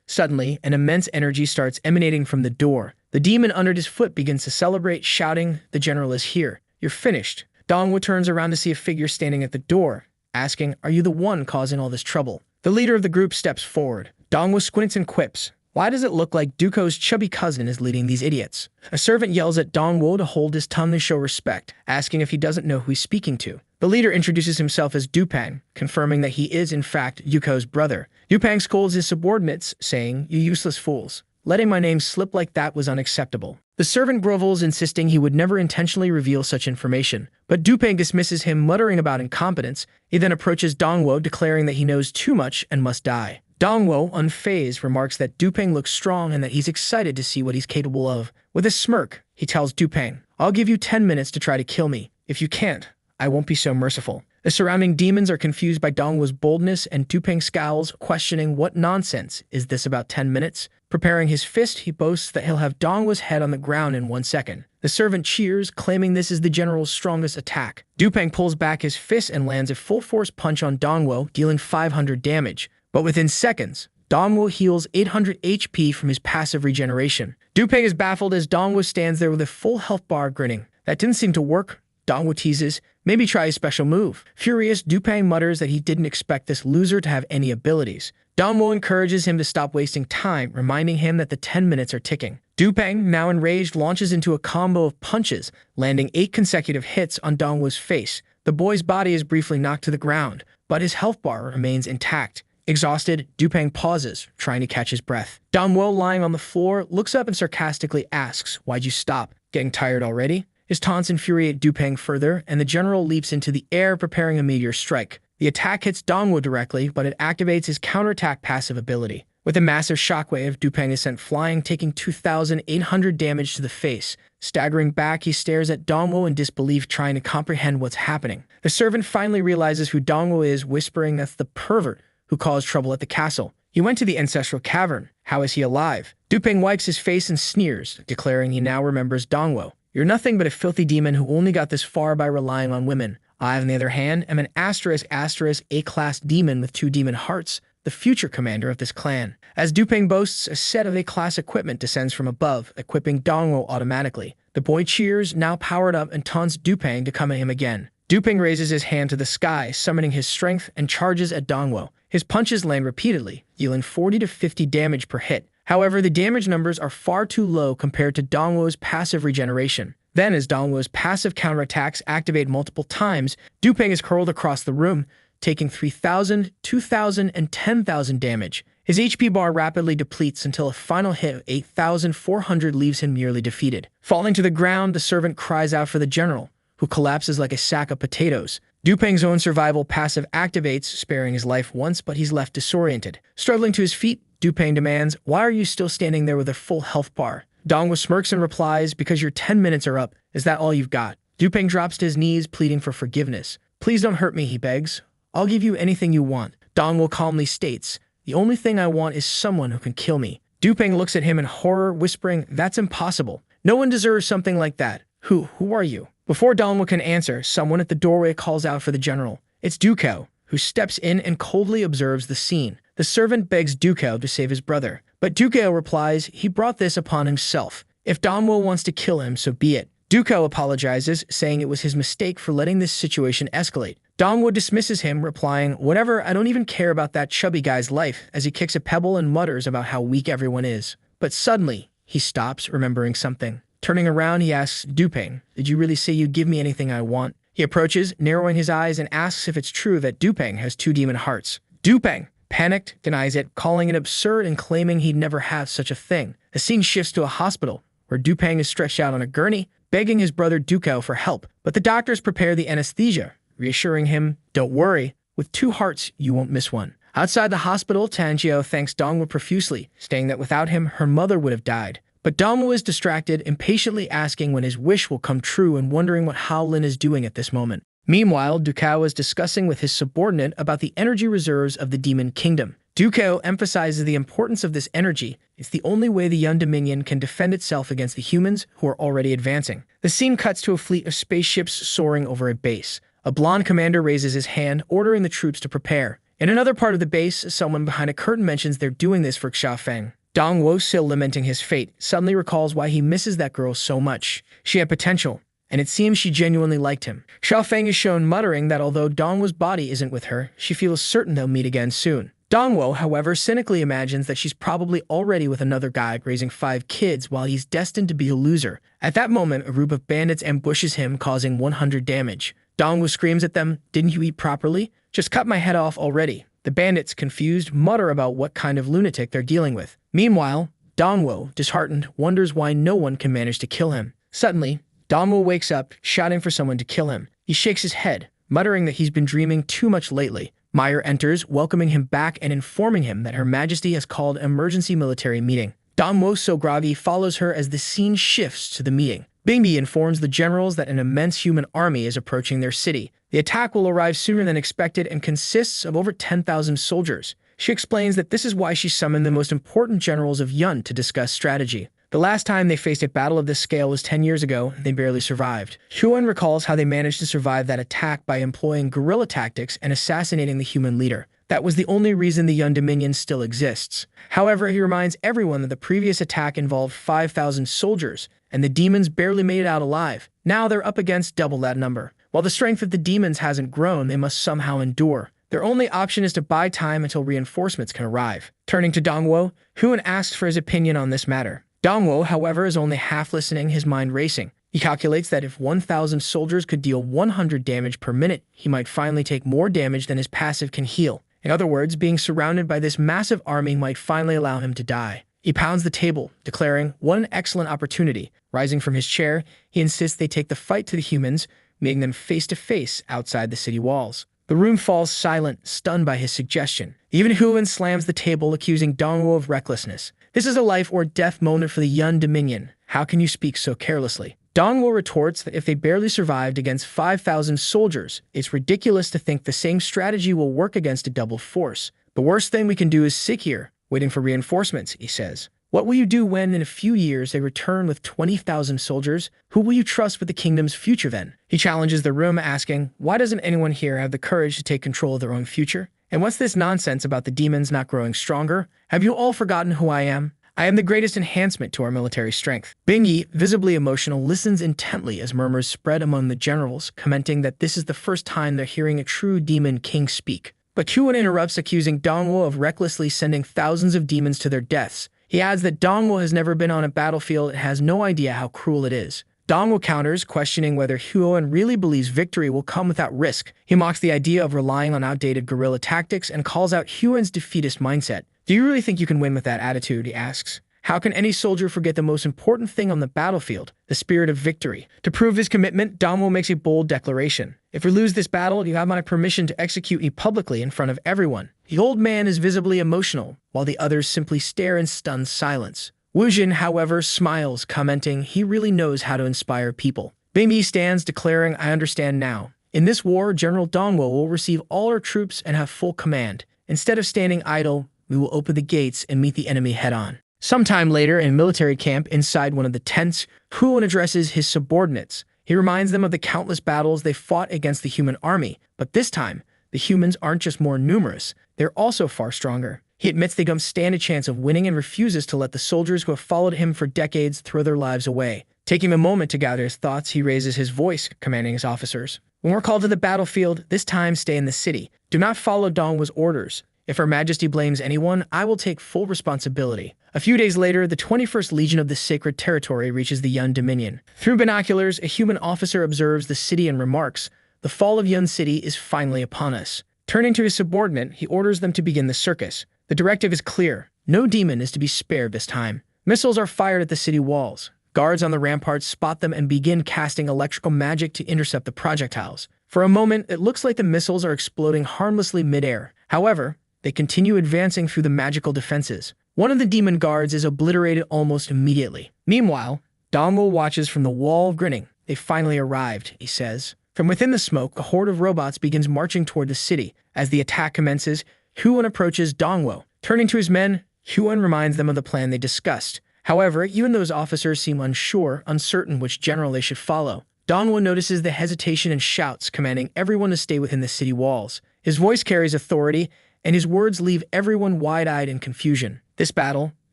Suddenly, an immense energy starts emanating from the door. The demon under his foot begins to celebrate, shouting, "The general is here. You're finished." Dongwu turns around to see a figure standing at the door, asking, "Are you the one causing all this trouble?" The leader of the group steps forward. Dongwu squints and quips, "Why does it look like Duko's chubby cousin is leading these idiots?" A servant yells at Dongwu to hold his tongue to show respect, asking if he doesn't know who he's speaking to. The leader introduces himself as Dupang, confirming that he is in fact Yuko's brother. Dupang scolds his subordinates, saying, "You useless fools. Letting my name slip like that was unacceptable." The servant grovels, insisting he would never intentionally reveal such information, but Dupang dismisses him, muttering about incompetence. He then approaches Dongwu, declaring that he knows too much and must die. Dongwu, unfazed, remarks that Dupang looks strong and that he's excited to see what he's capable of. With a smirk, he tells Dupang, "I'll give you 10 minutes to try to kill me. If you can't, I won't be so merciful." The surrounding demons are confused by Dongwu's boldness, and Dupang scowls, questioning what nonsense is this about 10 minutes? Preparing his fist, he boasts that he'll have Dongwu's head on the ground in 1 second. The servant cheers, claiming this is the general's strongest attack. Dupang pulls back his fist and lands a full-force punch on Dongwu, dealing 500 damage. But within seconds, Dongwu heals 800 HP from his passive regeneration. Dupang is baffled as Dongwu stands there with a full health bar, grinning. "That didn't seem to work." Dongwu teases, "Maybe try a special move." Furious, Dupang mutters that he didn't expect this loser to have any abilities. Dongwu encourages him to stop wasting time, reminding him that the 10 minutes are ticking. Dupang, now enraged, launches into a combo of punches, landing 8 consecutive hits on Dongwu's face. The boy's body is briefly knocked to the ground, but his health bar remains intact. Exhausted, Dupang pauses, trying to catch his breath. Dongwu, lying on the floor, looks up and sarcastically asks, "Why'd you stop? Getting tired already?" His taunts infuriate Dupang further, and the general leaps into the air, preparing a meteor strike. The attack hits Dongwu directly, but it activates his counterattack passive ability. With a massive shockwave, Dupang is sent flying, taking 2,800 damage to the face. Staggering back, he stares at Dongwu in disbelief, trying to comprehend what's happening. The servant finally realizes who Dongwu is, whispering that's the pervert who caused trouble at the castle. He went to the ancestral cavern. How is he alive? Dupang wipes his face and sneers, declaring he now remembers Dongwu. "You're nothing but a filthy demon who only got this far by relying on women. I, on the other hand, am an A-class demon with 2 demon hearts, the future commander of this clan." As Dupang boasts, a set of A-class equipment descends from above, equipping Dongwu automatically. The boy cheers, now powered up, and taunts Dupang to come at him again. Dupang raises his hand to the sky, summoning his strength, and charges at Dongwu. His punches land repeatedly, dealing 40 to 50 damage per hit. However, the damage numbers are far too low compared to Dongwu's passive regeneration. Then, as Dongwu's passive counterattacks activate multiple times, Dupang is curled across the room, taking 3,000, 2,000, and 10,000 damage. His HP bar rapidly depletes until a final hit of 8,400 leaves him nearly defeated. Falling to the ground, the servant cries out for the general, who collapses like a sack of potatoes. Dupang's own survival passive activates, sparing his life once, but he's left disoriented. Struggling to his feet, Dupang demands, "Why are you still standing there with a full health bar?" Dongwu smirks and replies, "Because your 10 minutes are up. Is that all you've got?" Dupang drops to his knees, pleading for forgiveness. "Please don't hurt me," he begs. "I'll give you anything you want." Dongwu calmly states, "The only thing I want is someone who can kill me." Dupang looks at him in horror, whispering, "That's impossible. No one deserves something like that. Who are you?" Before Dongwu can answer, someone at the doorway calls out for the general. It's Duko, who steps in and coldly observes the scene. The servant begs Duko to save his brother, but Duko replies he brought this upon himself. If Dongwu wants to kill him, so be it. Duko apologizes, saying it was his mistake for letting this situation escalate. Dongwo dismisses him, replying, "Whatever, I don't even care about that chubby guy's life," as he kicks a pebble and mutters about how weak everyone is. But suddenly, he stops, remembering something. Turning around, he asks, "Dupeng, did you really say you'd give me anything I want?" He approaches, narrowing his eyes, and asks if it's true that Dupeng has 2 demon hearts. Dupeng, panicked, denies it, calling it absurd and claiming he'd never have such a thing. The scene shifts to a hospital, where Dupeng is stretched out on a gurney, begging his brother Duko for help. But the doctors prepare the anesthesia, reassuring him, "Don't worry, with 2 hearts, you won't miss one." Outside the hospital, Tanjio thanks Dongwo profusely, saying that without him, her mother would have died. But Dongwo is distracted, impatiently asking when his wish will come true and wondering what Howlin is doing at this moment. Meanwhile, Duko is discussing with his subordinate about the energy reserves of the Demon Kingdom. Duko emphasizes the importance of this energy. It's the only way the Yun Dominion can defend itself against the humans who are already advancing. The scene cuts to a fleet of spaceships soaring over a base. A blonde commander raises his hand, ordering the troops to prepare. In another part of the base, someone behind a curtain mentions they're doing this for Xiaofeng. Dongwo, still lamenting his fate, suddenly recalls why he misses that girl so much. She had potential, and it seems she genuinely liked him. Xiaofeng is shown muttering that although Dongwo's body isn't with her, she feels certain they'll meet again soon. Dongwo, however, cynically imagines that she's probably already with another guy raising 5 kids while he's destined to be a loser. At that moment, a group of bandits ambushes him, causing 100 damage. Dongwo screams at them, "Didn't you eat properly? Just cut my head off already." The bandits, confused, mutter about what kind of lunatic they're dealing with. Meanwhile, Dongwo, disheartened, wonders why no one can manage to kill him. Suddenly, Dongwo wakes up, shouting for someone to kill him. He shakes his head, muttering that he's been dreaming too much lately. Meyer enters, welcoming him back and informing him that Her Majesty has called an emergency military meeting. Dongwo, so groggy, follows her as the scene shifts to the meeting. Bingbi informs the generals that an immense human army is approaching their city. The attack will arrive sooner than expected and consists of over 10,000 soldiers. She explains that this is why she summoned the most important generals of Yun to discuss strategy. The last time they faced a battle of this scale was 10 years ago, and they barely survived. Huan recalls how they managed to survive that attack by employing guerrilla tactics and assassinating the human leader. That was the only reason the Yun Dominion still exists. However, he reminds everyone that the previous attack involved 5,000 soldiers, and the demons barely made it out alive. Now they're up against double that number. While the strength of the demons hasn't grown, they must somehow endure. Their only option is to buy time until reinforcements can arrive. Turning to Dongwo, Huan asks for his opinion on this matter. Dongwo, however, is only half listening, his mind racing. He calculates that if 1,000 soldiers could deal 100 damage per minute, he might finally take more damage than his passive can heal. In other words, being surrounded by this massive army might finally allow him to die. He pounds the table, declaring, "What an excellent opportunity." Rising from his chair, he insists they take the fight to the humans, meeting them face to face outside the city walls. The room falls silent, stunned by his suggestion. Even Huan slams the table, accusing Dongwo of recklessness. "This is a life or death moment for the Yun Dominion. How can you speak so carelessly?" Dongwo retorts that if they barely survived against 5,000 soldiers, it's ridiculous to think the same strategy will work against a double force. "The worst thing we can do is sit here, waiting for reinforcements," he says. "What will you do when, in a few years, they return with 20,000 soldiers? Who will you trust with the kingdom's future then?" He challenges the room, asking, "Why doesn't anyone here have the courage to take control of their own future? And what's this nonsense about the demons not growing stronger? Have you all forgotten who I am? I am the greatest enhancement to our military strength." Bingyi, visibly emotional, listens intently as murmurs spread among the generals, commenting that this is the first time they're hearing a true demon king speak. But Huan interrupts, accusing Dongwo of recklessly sending thousands of demons to their deaths. He adds that Dongwo has never been on a battlefield and has no idea how cruel it is. Dongwo counters, questioning whether Huan really believes victory will come without risk. He mocks the idea of relying on outdated guerrilla tactics and calls out Huan's defeatist mindset. "Do you really think you can win with that attitude?" he asks. "How can any soldier forget the most important thing on the battlefield, the spirit of victory?" To prove his commitment, Dongwo makes a bold declaration. "If we lose this battle, you have my permission to execute me publicly in front of everyone." The old man is visibly emotional, while the others simply stare in stunned silence. Wujin, however, smiles, commenting he really knows how to inspire people. Bingyi stands, declaring, "I understand now. In this war, General Dongwo will receive all our troops and have full command. Instead of standing idle, we will open the gates and meet the enemy head-on." Sometime later, in military camp inside one of the tents, Huan addresses his subordinates. He reminds them of the countless battles they fought against the human army, but this time, the humans aren't just more numerous, they're also far stronger. He admits they don't stand a chance of winning and refuses to let the soldiers who have followed him for decades throw their lives away. Taking a moment to gather his thoughts, he raises his voice, commanding his officers. When we're called to the battlefield, this time stay in the city. Do not follow Dongwa's orders. If Her Majesty blames anyone, I will take full responsibility. A few days later, the 21st Legion of the Sacred Territory reaches the Yun Dominion. Through binoculars, a human officer observes the city and remarks, "The fall of Yun City is finally upon us." Turning to his subordinate, he orders them to begin the circus. The directive is clear. No demon is to be spared this time. Missiles are fired at the city walls. Guards on the ramparts spot them and begin casting electrical magic to intercept the projectiles. For a moment, it looks like the missiles are exploding harmlessly midair. However, they continue advancing through the magical defenses. One of the demon guards is obliterated almost immediately. Meanwhile, Dongwo watches from the wall, grinning. "They finally arrived," he says. From within the smoke, a horde of robots begins marching toward the city. As the attack commences, Huan approaches Dongwo. Turning to his men, Huan reminds them of the plan they discussed. However, even those officers seem uncertain which general they should follow. Dongwo notices the hesitation and shouts, commanding everyone to stay within the city walls. His voice carries authority, and his words leave everyone wide-eyed in confusion. This battle,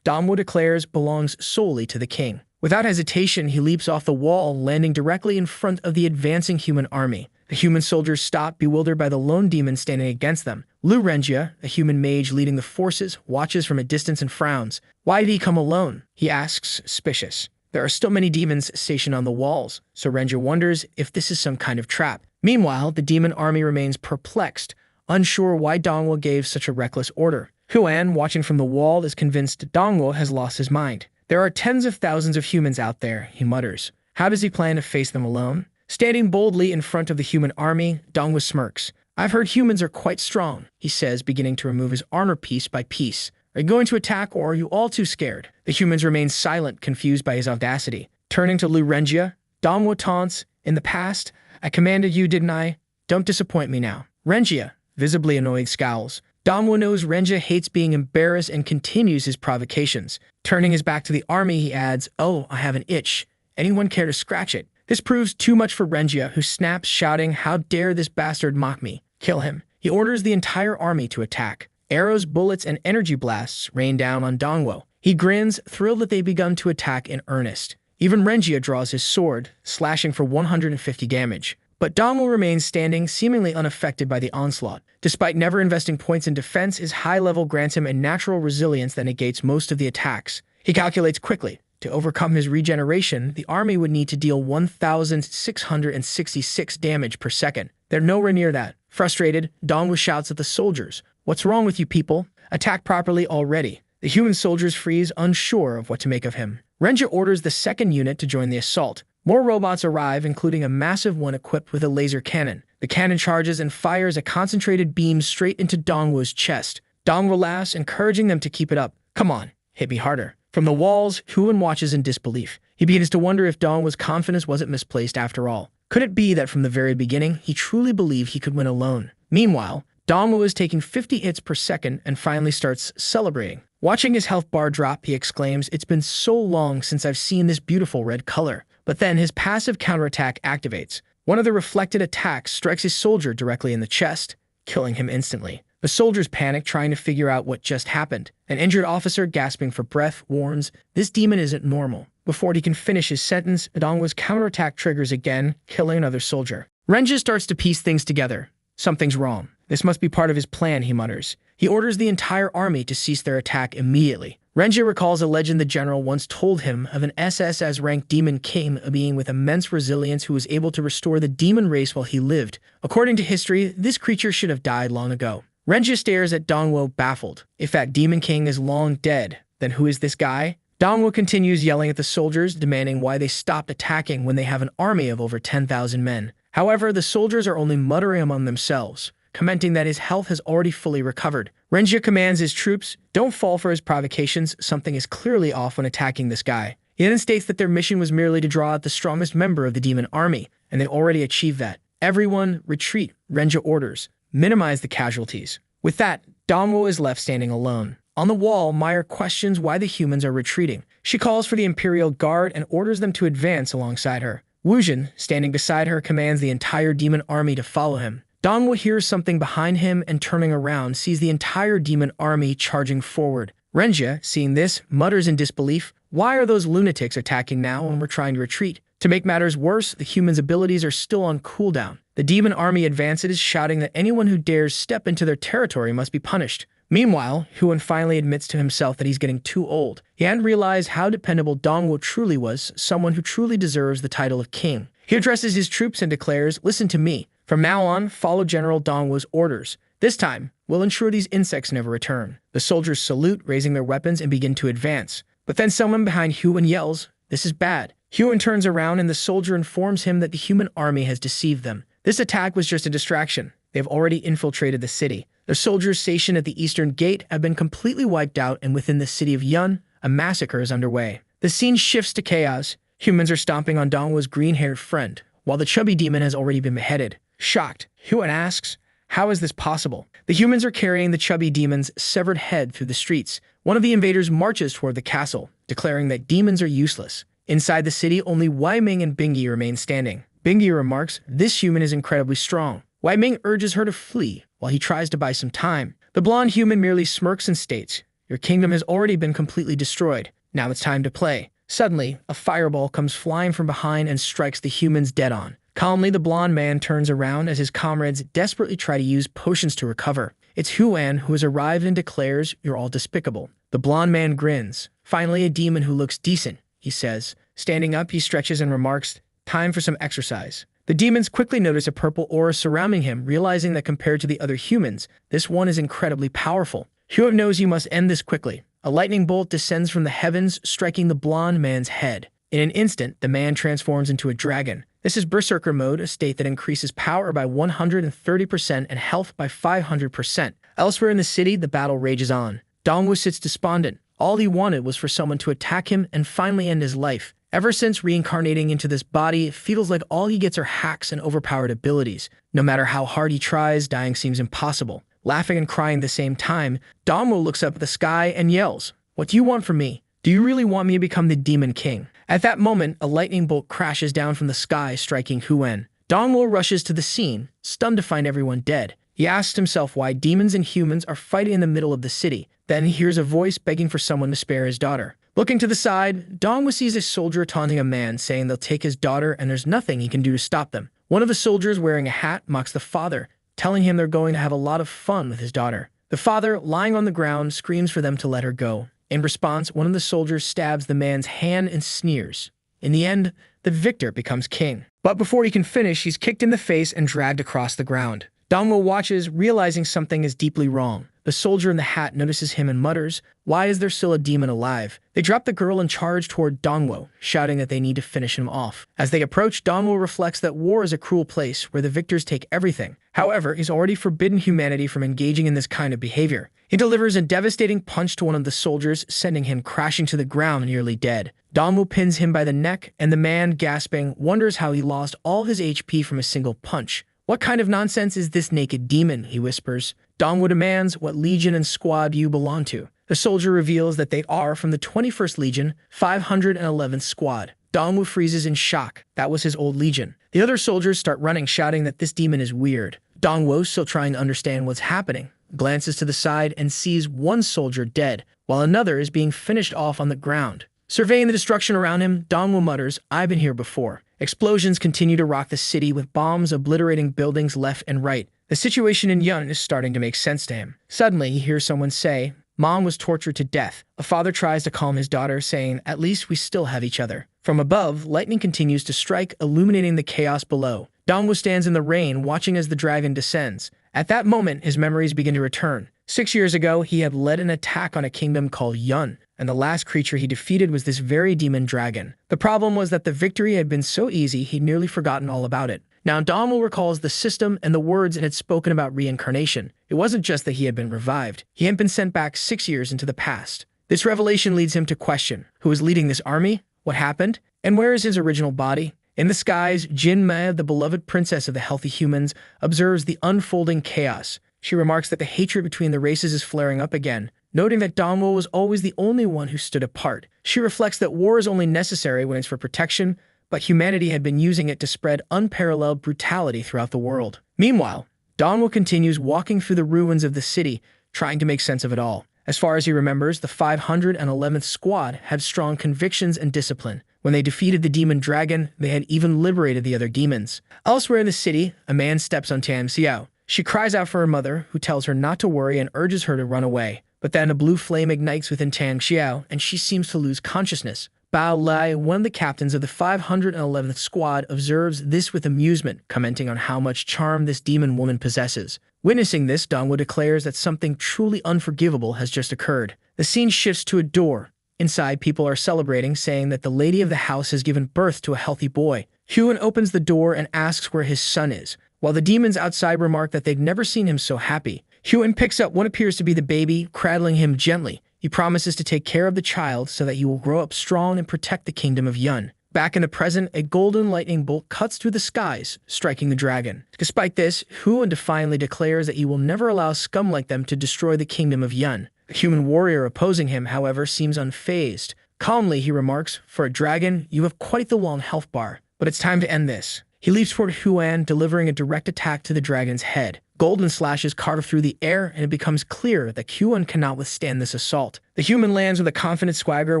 Dongwo declares, belongs solely to the king. Without hesitation, he leaps off the wall, landing directly in front of the advancing human army. The human soldiers stop, bewildered by the lone demon standing against them. Lu Renjia, a human mage leading the forces, watches from a distance and frowns. "Why did he come alone?" he asks, suspicious. "There are still many demons stationed on the walls," so Renjia wonders if this is some kind of trap. Meanwhile, the demon army remains perplexed, unsure why Dongwo gave such a reckless order. Huan, watching from the wall, is convinced Dongwo has lost his mind. "There are tens of thousands of humans out there," he mutters. How does he plan to face them alone? Standing boldly in front of the human army, Dongwo smirks. "I've heard humans are quite strong," he says, beginning to remove his armor piece by piece. "Are you going to attack, or are you all too scared?" The humans remain silent, confused by his audacity. Turning to Lu Renjia, Dongwo taunts, "In the past, I commanded you, didn't I? Don't disappoint me now." Renjia, visibly annoyed, scowls. Dongwo knows Renjia hates being embarrassed and continues his provocations. Turning his back to the army, he adds, "Oh, I have an itch. Anyone care to scratch it?" This proves too much for Renjia, who snaps, shouting, "How dare this bastard mock me? Kill him." He orders the entire army to attack. Arrows, bullets, and energy blasts rain down on Dongwo. He grins, thrilled that they've begun to attack in earnest. Even Renjia draws his sword, slashing for 150 damage. But Dongwo remains standing, seemingly unaffected by the onslaught. Despite never investing points in defense, his high level grants him a natural resilience that negates most of the attacks. He calculates quickly. To overcome his regeneration, the army would need to deal 1,666 damage per second. They're nowhere near that. Frustrated, Dongwo shouts at the soldiers, "What's wrong with you people? Attack properly already." The human soldiers freeze, unsure of what to make of him. Renjia orders the second unit to join the assault. More robots arrive, including a massive one equipped with a laser cannon. The cannon charges and fires a concentrated beam straight into Dongwo's chest. Dongwo laughs, encouraging them to keep it up. "Come on, hit me harder." From the walls, Huan watches in disbelief. He begins to wonder if Dongwo's confidence wasn't misplaced after all. Could it be that from the very beginning, he truly believed he could win alone? Meanwhile, Dongwo is taking 50 hits per second and finally starts celebrating. Watching his health bar drop, he exclaims, "It's been so long since I've seen this beautiful red color." But then his passive counterattack activates. One of the reflected attacks strikes his soldier directly in the chest, killing him instantly. The soldiers panic, trying to figure out what just happened. An injured officer, gasping for breath, warns, "This demon isn't normal." Before he can finish his sentence, Dongwo's counterattack triggers again, killing another soldier. Renjia starts to piece things together. Something's wrong. This must be part of his plan, he mutters. He orders the entire army to cease their attack immediately. Renjia recalls a legend the general once told him of an SS-ranked demon king, a being with immense resilience who was able to restore the demon race while he lived. According to history, this creature should have died long ago. Renjia stares at Dongwo, baffled. If that demon king is long dead, then who is this guy? Dongwo continues yelling at the soldiers, demanding why they stopped attacking when they have an army of over 10,000 men. However, the soldiers are only muttering among themselves, commenting that his health has already fully recovered. Renjia commands his troops, "Don't fall for his provocations. Something is clearly off when attacking this guy." He then states that their mission was merely to draw out the strongest member of the demon army, and they already achieved that. "Everyone, retreat," Renjia orders. "Minimize the casualties." With that, Dongwo is left standing alone. On the wall, Meyer questions why the humans are retreating. She calls for the Imperial Guard and orders them to advance alongside her. Wujin, standing beside her, commands the entire demon army to follow him. Dongwo hears something behind him and, turning around, sees the entire demon army charging forward. Renjia, seeing this, mutters in disbelief, Why are those lunatics attacking now when we're trying to retreat? To make matters worse, the humans' abilities are still on cooldown. The demon army advances, shouting that anyone who dares step into their territory must be punished. Meanwhile, Huan finally admits to himself that he's getting too old. He hadn't realized how dependable Dongwo truly was, someone who truly deserves the title of king. He addresses his troops and declares, "Listen to me. From now on, follow General Dongwo's orders. This time, we'll ensure these insects never return." The soldiers salute, raising their weapons, and begin to advance. But then someone behind Huan yells, "This is bad." Huan turns around and the soldier informs him that the human army has deceived them. This attack was just a distraction. They've already infiltrated the city. The soldiers stationed at the eastern gate have been completely wiped out, and within the city of Yun, a massacre is underway. The scene shifts to chaos. Humans are stomping on Dongwo's green-haired friend, while the chubby demon has already been beheaded. Shocked, Huan asks, "How is this possible?" The humans are carrying the chubby demon's severed head through the streets. One of the invaders marches toward the castle, declaring that demons are useless. Inside the city, only Wei Ming and Bingi remain standing. Bingi remarks, "This human is incredibly strong." Wei Ming urges her to flee, while he tries to buy some time. The blonde human merely smirks and states, "Your kingdom has already been completely destroyed. Now it's time to play." Suddenly, a fireball comes flying from behind and strikes the humans dead on. Calmly, the blonde man turns around as his comrades desperately try to use potions to recover. It's Huan who has arrived and declares, "You're all despicable." The blonde man grins. "Finally, a demon who looks decent," he says. Standing up, he stretches and remarks, "Time for some exercise." The demons quickly notice a purple aura surrounding him, realizing that compared to the other humans, this one is incredibly powerful. Huan knows he must end this quickly. A lightning bolt descends from the heavens, striking the blonde man's head. In an instant, the man transforms into a dragon. This is Berserker mode, a state that increases power by 130% and health by 500%. Elsewhere in the city, the battle rages on. Dongwo sits despondent. All he wanted was for someone to attack him and finally end his life. Ever since reincarnating into this body, it feels like all he gets are hacks and overpowered abilities. No matter how hard he tries, dying seems impossible. Laughing and crying at the same time, Dongwo looks up at the sky and yells, "What do you want from me? Do you really want me to become the Demon King?" At that moment, a lightning bolt crashes down from the sky, striking Huan. Dongwo rushes to the scene, stunned to find everyone dead. He asks himself why demons and humans are fighting in the middle of the city. Then he hears a voice begging for someone to spare his daughter. Looking to the side, Dongwo sees a soldier taunting a man, saying they'll take his daughter and there's nothing he can do to stop them. One of the soldiers wearing a hat mocks the father, telling him they're going to have a lot of fun with his daughter. The father, lying on the ground, screams for them to let her go. In response, one of the soldiers stabs the man's hand and sneers. In the end, the victor becomes king. But before he can finish, he's kicked in the face and dragged across the ground. Dongwo watches, realizing something is deeply wrong. The soldier in the hat notices him and mutters, "Why is there still a demon alive?" They drop the girl and charge toward Dongwo, shouting that they need to finish him off. As they approach, Dongwo reflects that war is a cruel place where the victors take everything. However, he's already forbidden humanity from engaging in this kind of behavior. He delivers a devastating punch to one of the soldiers, sending him crashing to the ground nearly dead. Dongwo pins him by the neck, and the man, gasping, wonders how he lost all his HP from a single punch. "What kind of nonsense is this naked demon?" he whispers. Dongwo demands, "What legion and squad do you belong to?" The soldier reveals that they are from the 21st Legion, 511th Squad. Dongwo freezes in shock. That was his old legion. The other soldiers start running, shouting that this demon is weird. Dongwo, still trying to understand what's happening, glances to the side and sees one soldier dead, while another is being finished off on the ground. Surveying the destruction around him, Dongwo mutters, "I've been here before." Explosions continue to rock the city, with bombs obliterating buildings left and right. The situation in Yun is starting to make sense to him. Suddenly, he hears someone say, "Mom was tortured to death." A father tries to calm his daughter, saying, "At least we still have each other." From above, lightning continues to strike, illuminating the chaos below. Dongwo stands in the rain, watching as the dragon descends. At that moment, his memories begin to return. 6 years ago, he had led an attack on a kingdom called Yun, and the last creature he defeated was this very demon dragon. The problem was that the victory had been so easy, he'd nearly forgotten all about it. Now, Dongwo recalls the system and the words it had spoken about reincarnation. It wasn't just that he had been revived. He had been sent back 6 years into the past. This revelation leads him to question, who is leading this army? What happened? And where is his original body? In the skies, Jin Mei, the beloved princess of the healthy humans, observes the unfolding chaos. She remarks that the hatred between the races is flaring up again, noting that Dongwo was always the only one who stood apart. She reflects that war is only necessary when it's for protection, but humanity had been using it to spread unparalleled brutality throughout the world. Meanwhile, Dongwo continues walking through the ruins of the city, trying to make sense of it all. As far as he remembers, the 511th Squad had strong convictions and discipline. When they defeated the demon dragon, they had even liberated the other demons. Elsewhere in the city, a man steps on Tam Xiao. She cries out for her mother, who tells her not to worry and urges her to run away. But then a blue flame ignites within Tam Xiao, and she seems to lose consciousness. Bao Lai, one of the captains of the 511th Squad, observes this with amusement, commenting on how much charm this demon woman possesses. Witnessing this, Dongwu declares that something truly unforgivable has just occurred. The scene shifts to a door. Inside, people are celebrating, saying that the lady of the house has given birth to a healthy boy. Huan opens the door and asks where his son is, while the demons outside remark that they've never seen him so happy. Huan picks up what appears to be the baby, cradling him gently. He promises to take care of the child so that he will grow up strong and protect the kingdom of Yun. Back in the present, a golden lightning bolt cuts through the skies, striking the dragon. Despite this, Huan defiantly declares that he will never allow scum like them to destroy the kingdom of Yun. The human warrior opposing him, however, seems unfazed. Calmly, he remarks, "For a dragon, you have quite the long health bar. But it's time to end this." He leaps toward Huan, delivering a direct attack to the dragon's head. Golden slashes carve through the air, and it becomes clear that Huan cannot withstand this assault. The human lands with a confident swagger,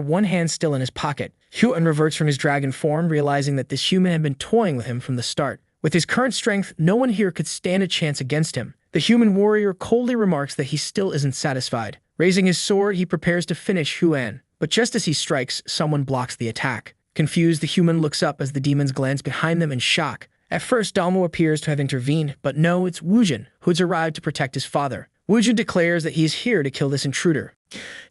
one hand still in his pocket. Huan reverts from his dragon form, realizing that this human had been toying with him from the start. With his current strength, no one here could stand a chance against him. The human warrior coldly remarks that he still isn't satisfied. Raising his sword, he prepares to finish Huan. But just as he strikes, someone blocks the attack. Confused, the human looks up as the demons glance behind them in shock. At first, Dongwu appears to have intervened, but no, it's Wujin, who has arrived to protect his father. Wujin declares that he is here to kill this intruder.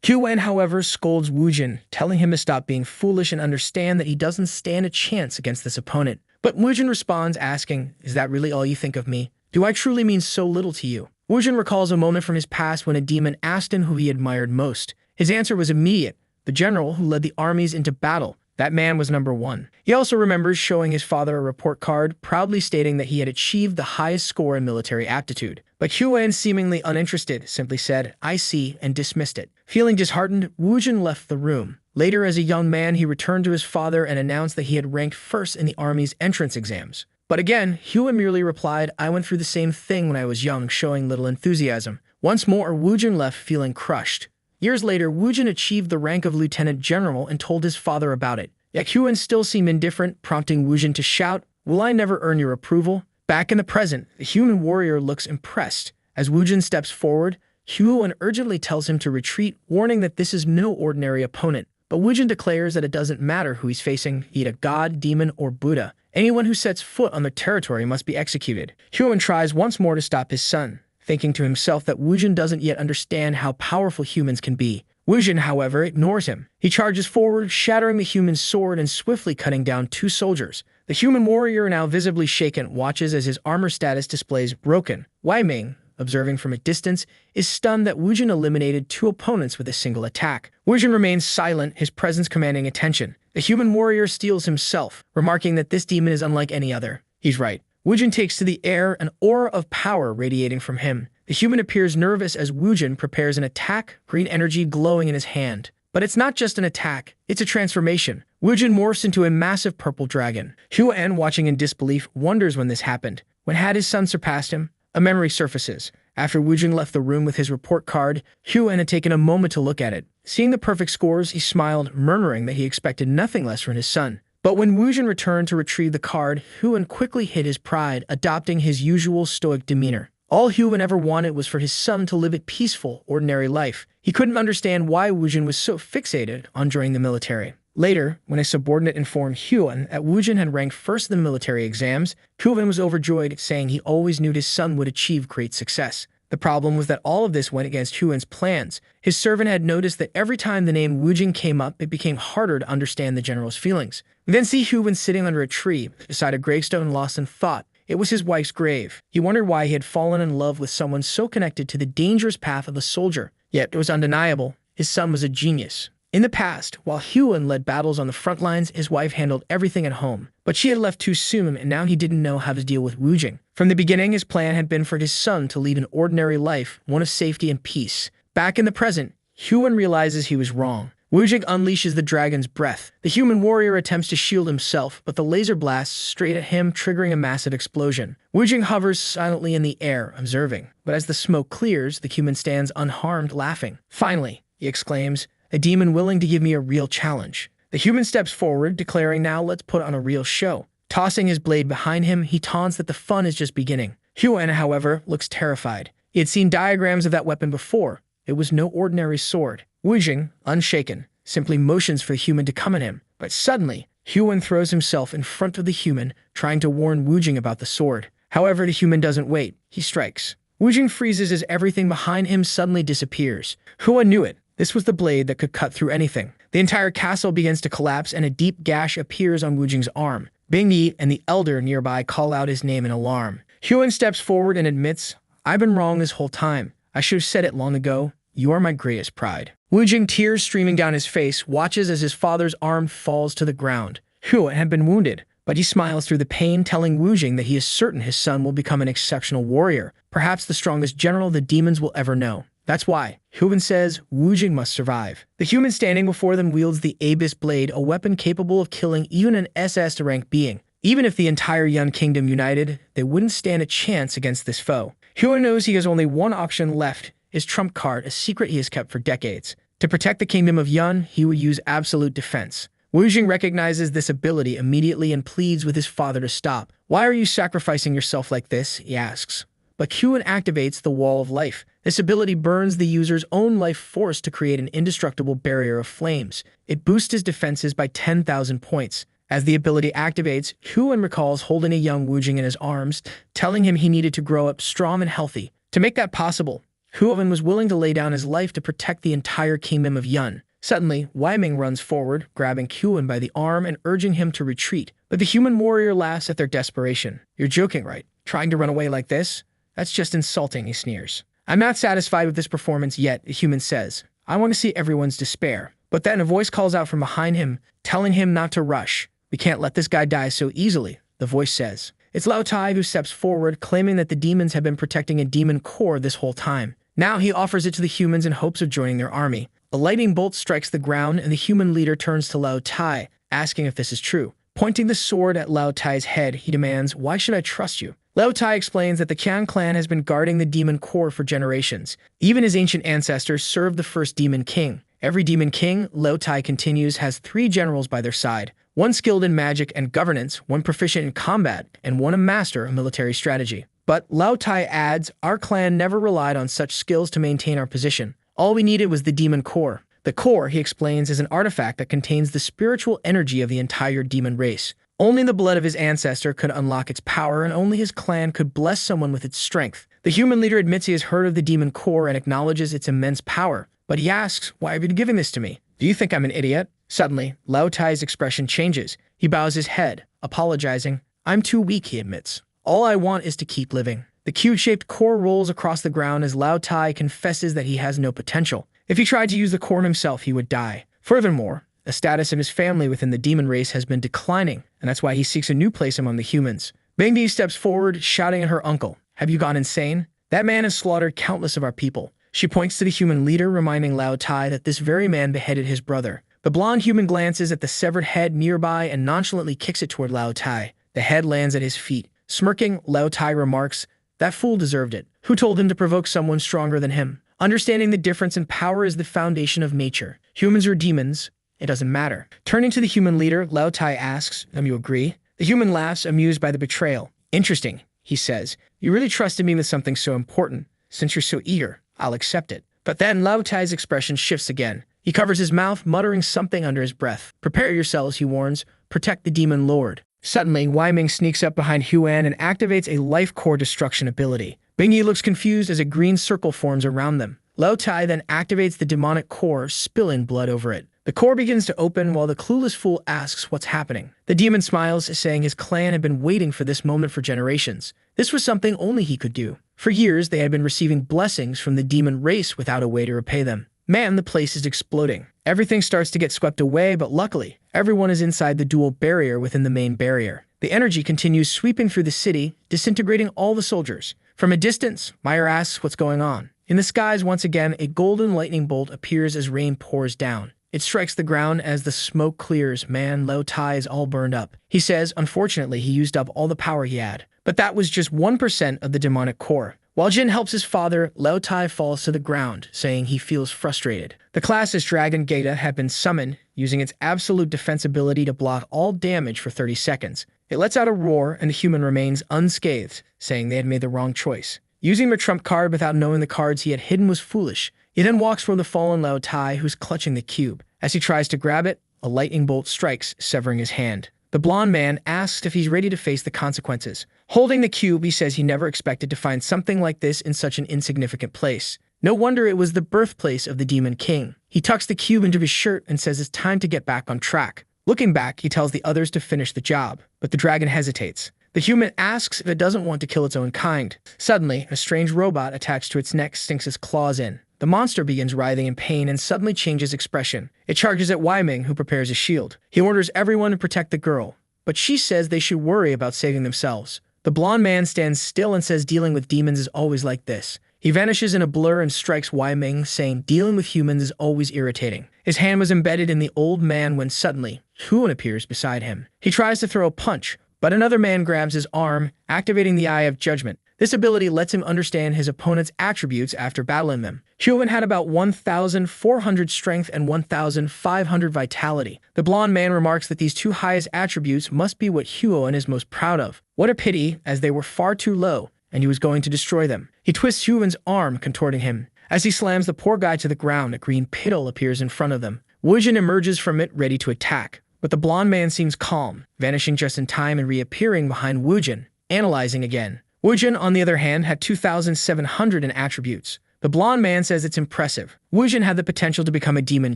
Huan, however, scolds Wujin, telling him to stop being foolish and understand that he doesn't stand a chance against this opponent. But Wujin responds, asking, "Is that really all you think of me? Do I truly mean so little to you?" Wujin recalls a moment from his past when a demon asked him who he admired most. His answer was immediate: the general who led the armies into battle. That man was number one. He also remembers showing his father a report card, proudly stating that he had achieved the highest score in military aptitude. But Huan, seemingly uninterested, simply said, "I see," and dismissed it. Feeling disheartened, Wujin left the room. Later, as a young man, he returned to his father and announced that he had ranked first in the army's entrance exams. But again, Huan merely replied, "I went through the same thing when I was young," showing little enthusiasm. Once more, Wujin left feeling crushed. Years later, Wujin achieved the rank of lieutenant general and told his father about it. Yet Huan still seemed indifferent, prompting Wujin to shout, "Will I never earn your approval?" Back in the present, the human warrior looks impressed. As Wujin steps forward, Huan urgently tells him to retreat, warning that this is no ordinary opponent. But Wujin declares that it doesn't matter who he's facing, be it a god, demon, or Buddha. Anyone who sets foot on their territory must be executed. Huan tries once more to stop his son, thinking to himself that Wujin doesn't yet understand how powerful humans can be. Wujin, however, ignores him. He charges forward, shattering the human's sword and swiftly cutting down two soldiers. The human warrior, now visibly shaken, watches as his armor status displays broken. Wei Ming, observing from a distance, is stunned that Wujin eliminated two opponents with a single attack. Wujin remains silent, his presence commanding attention. The human warrior steels himself, remarking that this demon is unlike any other. He's right. Wujin takes to the air, an aura of power radiating from him. The human appears nervous as Wujin prepares an attack, green energy glowing in his hand. But it's not just an attack, it's a transformation. Wujin morphs into a massive purple dragon. Huan, watching in disbelief, wonders when this happened. When had his son surpassed him? A memory surfaces. After Wujin left the room with his report card, Huan had taken a moment to look at it. Seeing the perfect scores, he smiled, murmuring that he expected nothing less from his son. But when Wujin returned to retrieve the card, Huan quickly hid his pride, adopting his usual stoic demeanor. All Huan ever wanted was for his son to live a peaceful, ordinary life. He couldn't understand why Wujin was so fixated on joining the military. Later, when a subordinate informed Huan that Wujin had ranked first in the military exams, Huan was overjoyed, saying he always knew his son would achieve great success. The problem was that all of this went against Huan's plans. His servant had noticed that every time the name Wujin came up, it became harder to understand the general's feelings. We then see Huan sitting under a tree, beside a gravestone, lost in thought. It was his wife's grave. He wondered why he had fallen in love with someone so connected to the dangerous path of a soldier. Yet it was undeniable. His son was a genius. In the past, while Huan led battles on the front lines, his wife handled everything at home. But she had left too soon, and now he didn't know how to deal with Wujin. From the beginning, his plan had been for his son to lead an ordinary life, one of safety and peace. Back in the present, Huan realizes he was wrong. Wujing unleashes the dragon's breath. The human warrior attempts to shield himself, but the laser blasts straight at him, triggering a massive explosion. Wujing hovers silently in the air, observing. But as the smoke clears, the human stands unharmed, laughing. "Finally," he exclaims, "a demon willing to give me a real challenge." The human steps forward, declaring, "Now let's put on a real show." Tossing his blade behind him, he taunts that the fun is just beginning. Huan, however, looks terrified. He had seen diagrams of that weapon before. It was no ordinary sword. Wujing, unshaken, simply motions for the human to come at him. But suddenly, Huan throws himself in front of the human, trying to warn Wujing about the sword. However, the human doesn't wait. He strikes. Wujing freezes as everything behind him suddenly disappears. Huan knew it. This was the blade that could cut through anything. The entire castle begins to collapse, and a deep gash appears on Wujing's arm. Bingyi and the elder nearby call out his name in alarm. Huan steps forward and admits, "I've been wrong this whole time. I should have said it long ago. You are my greatest pride." Wujing, tears streaming down his face, watches as his father's arm falls to the ground. Huan had been wounded, but he smiles through the pain, telling Wujing that he is certain his son will become an exceptional warrior, perhaps the strongest general the demons will ever know. That's why, Huan says, Wujing must survive. The human standing before them wields the Abyss Blade, a weapon capable of killing even an SS rank being. Even if the entire Yun Kingdom united, they wouldn't stand a chance against this foe. Huan knows he has only one option left, his trump card, a secret he has kept for decades. To protect the kingdom of Yun, he would use absolute defense. Wujing recognizes this ability immediately and pleads with his father to stop. "Why are you sacrificing yourself like this?" he asks. But Huan activates the Wall of Life. This ability burns the user's own life force to create an indestructible barrier of flames. It boosts his defenses by 10,000 points. As the ability activates, Huan recalls holding a young Wujing in his arms, telling him he needed to grow up strong and healthy. To make that possible, Huan was willing to lay down his life to protect the entire kingdom of Yun. Suddenly, Weiming runs forward, grabbing Huan by the arm and urging him to retreat. But the human warrior laughs at their desperation. "You're joking, right? Trying to run away like this? That's just insulting," he sneers. "I'm not satisfied with this performance yet," the human says. "I want to see everyone's despair." But then a voice calls out from behind him, telling him not to rush. "We can't let this guy die so easily," the voice says. It's Lao Tai who steps forward, claiming that the demons have been protecting a demon core this whole time. Now he offers it to the humans in hopes of joining their army. A lightning bolt strikes the ground, and the human leader turns to Lao Tai, asking if this is true. Pointing the sword at Lao Tai's head, he demands, "Why should I trust you?" Lao Tai explains that the Qian clan has been guarding the demon core for generations. Even his ancient ancestors served the first demon king. Every demon king, Lao Tai continues, has 3 generals by their side. One skilled in magic and governance, one proficient in combat, and one a master of military strategy. But Lao Tai adds, "Our clan never relied on such skills to maintain our position. All we needed was the demon core." The core, he explains, is an artifact that contains the spiritual energy of the entire demon race. Only the blood of his ancestor could unlock its power, and only his clan could bless someone with its strength. The human leader admits he has heard of the demon core and acknowledges its immense power. But he asks, "Why have you been giving this to me? Do you think I'm an idiot?" Suddenly, Lao Tai's expression changes. He bows his head, apologizing. "I'm too weak," he admits. "All I want is to keep living." The cube-shaped core rolls across the ground as Lao Tai confesses that he has no potential. If he tried to use the core himself, he would die. Furthermore, the status of his family within the demon race has been declining, and that's why he seeks a new place among the humans. Bingyi steps forward, shouting at her uncle, "Have you gone insane? That man has slaughtered countless of our people." She points to the human leader, reminding Lao Tai that this very man beheaded his brother. The blonde human glances at the severed head nearby and nonchalantly kicks it toward Lao Tai. The head lands at his feet. Smirking, Lao Tai remarks, "That fool deserved it. Who told him to provoke someone stronger than him?" Understanding the difference in power is the foundation of nature. Humans or demons, it doesn't matter. Turning to the human leader, Lao Tai asks, "You agree?" The human laughs, amused by the betrayal. "Interesting," he says. "You really trusted me with something so important. Since you're so eager, I'll accept it." But then Lao Tai's expression shifts again. He covers his mouth, muttering something under his breath. "Prepare yourselves," he warns. "Protect the demon lord." Suddenly, Weiming sneaks up behind Huan and activates a life core destruction ability. Bingyi looks confused as a green circle forms around them. Lao Tai then activates the demonic core, spilling blood over it. The core begins to open while the clueless fool asks what's happening. The demon smiles, saying his clan had been waiting for this moment for generations. This was something only he could do. For years, they had been receiving blessings from the demon race without a way to repay them. Man, the place is exploding. Everything starts to get swept away, but luckily, everyone is inside the dual barrier within the main barrier. The energy continues sweeping through the city, disintegrating all the soldiers. From a distance, Meyer asks what's going on. In the skies, once again, a golden lightning bolt appears as rain pours down. It strikes the ground as the smoke clears. Man, Lo Tai is all burned up. He says, unfortunately, he used up all the power he had. But that was just 1% of the demonic core. While Jin helps his father, Lo Tai falls to the ground, saying he feels frustrated. The class's Dragon Gaeta had been summoned, using its absolute defense ability to block all damage for 30 seconds. It lets out a roar, and the human remains unscathed, saying they had made the wrong choice. Using their trump card without knowing the cards he had hidden was foolish. He then walks toward the fallen Lo Tai, who's clutching the cube. As he tries to grab it, a lightning bolt strikes, severing his hand. The blonde man asks if he's ready to face the consequences. Holding the cube, he says he never expected to find something like this in such an insignificant place. No wonder it was the birthplace of the Demon King. He tucks the cube into his shirt and says it's time to get back on track. Looking back, he tells the others to finish the job, but the dragon hesitates. The human asks if it doesn't want to kill its own kind. Suddenly, a strange robot attached to its neck sinks its claws in. The monster begins writhing in pain and suddenly changes expression. It charges at Wei Ming, who prepares a shield. He orders everyone to protect the girl, but she says they should worry about saving themselves. The blonde man stands still and says dealing with demons is always like this. He vanishes in a blur and strikes Wei Ming, saying dealing with humans is always irritating. His hand was embedded in the old man when suddenly, Huan appears beside him. He tries to throw a punch, but another man grabs his arm, activating the Eye of Judgment. This ability lets him understand his opponent's attributes after battling them. Huan had about 1,400 strength and 1,500 vitality. The blonde man remarks that these two highest attributes must be what Huan is most proud of. What a pity, as they were far too low, and he was going to destroy them. He twists Huan's arm, contorting him. As he slams the poor guy to the ground, a green piddle appears in front of them. Wujin emerges from it, ready to attack. But the blonde man seems calm, vanishing just in time and reappearing behind Wujin, analyzing again. Wujin, on the other hand, had 2,700 in attributes. The blonde man says it's impressive. Wujin had the potential to become a demon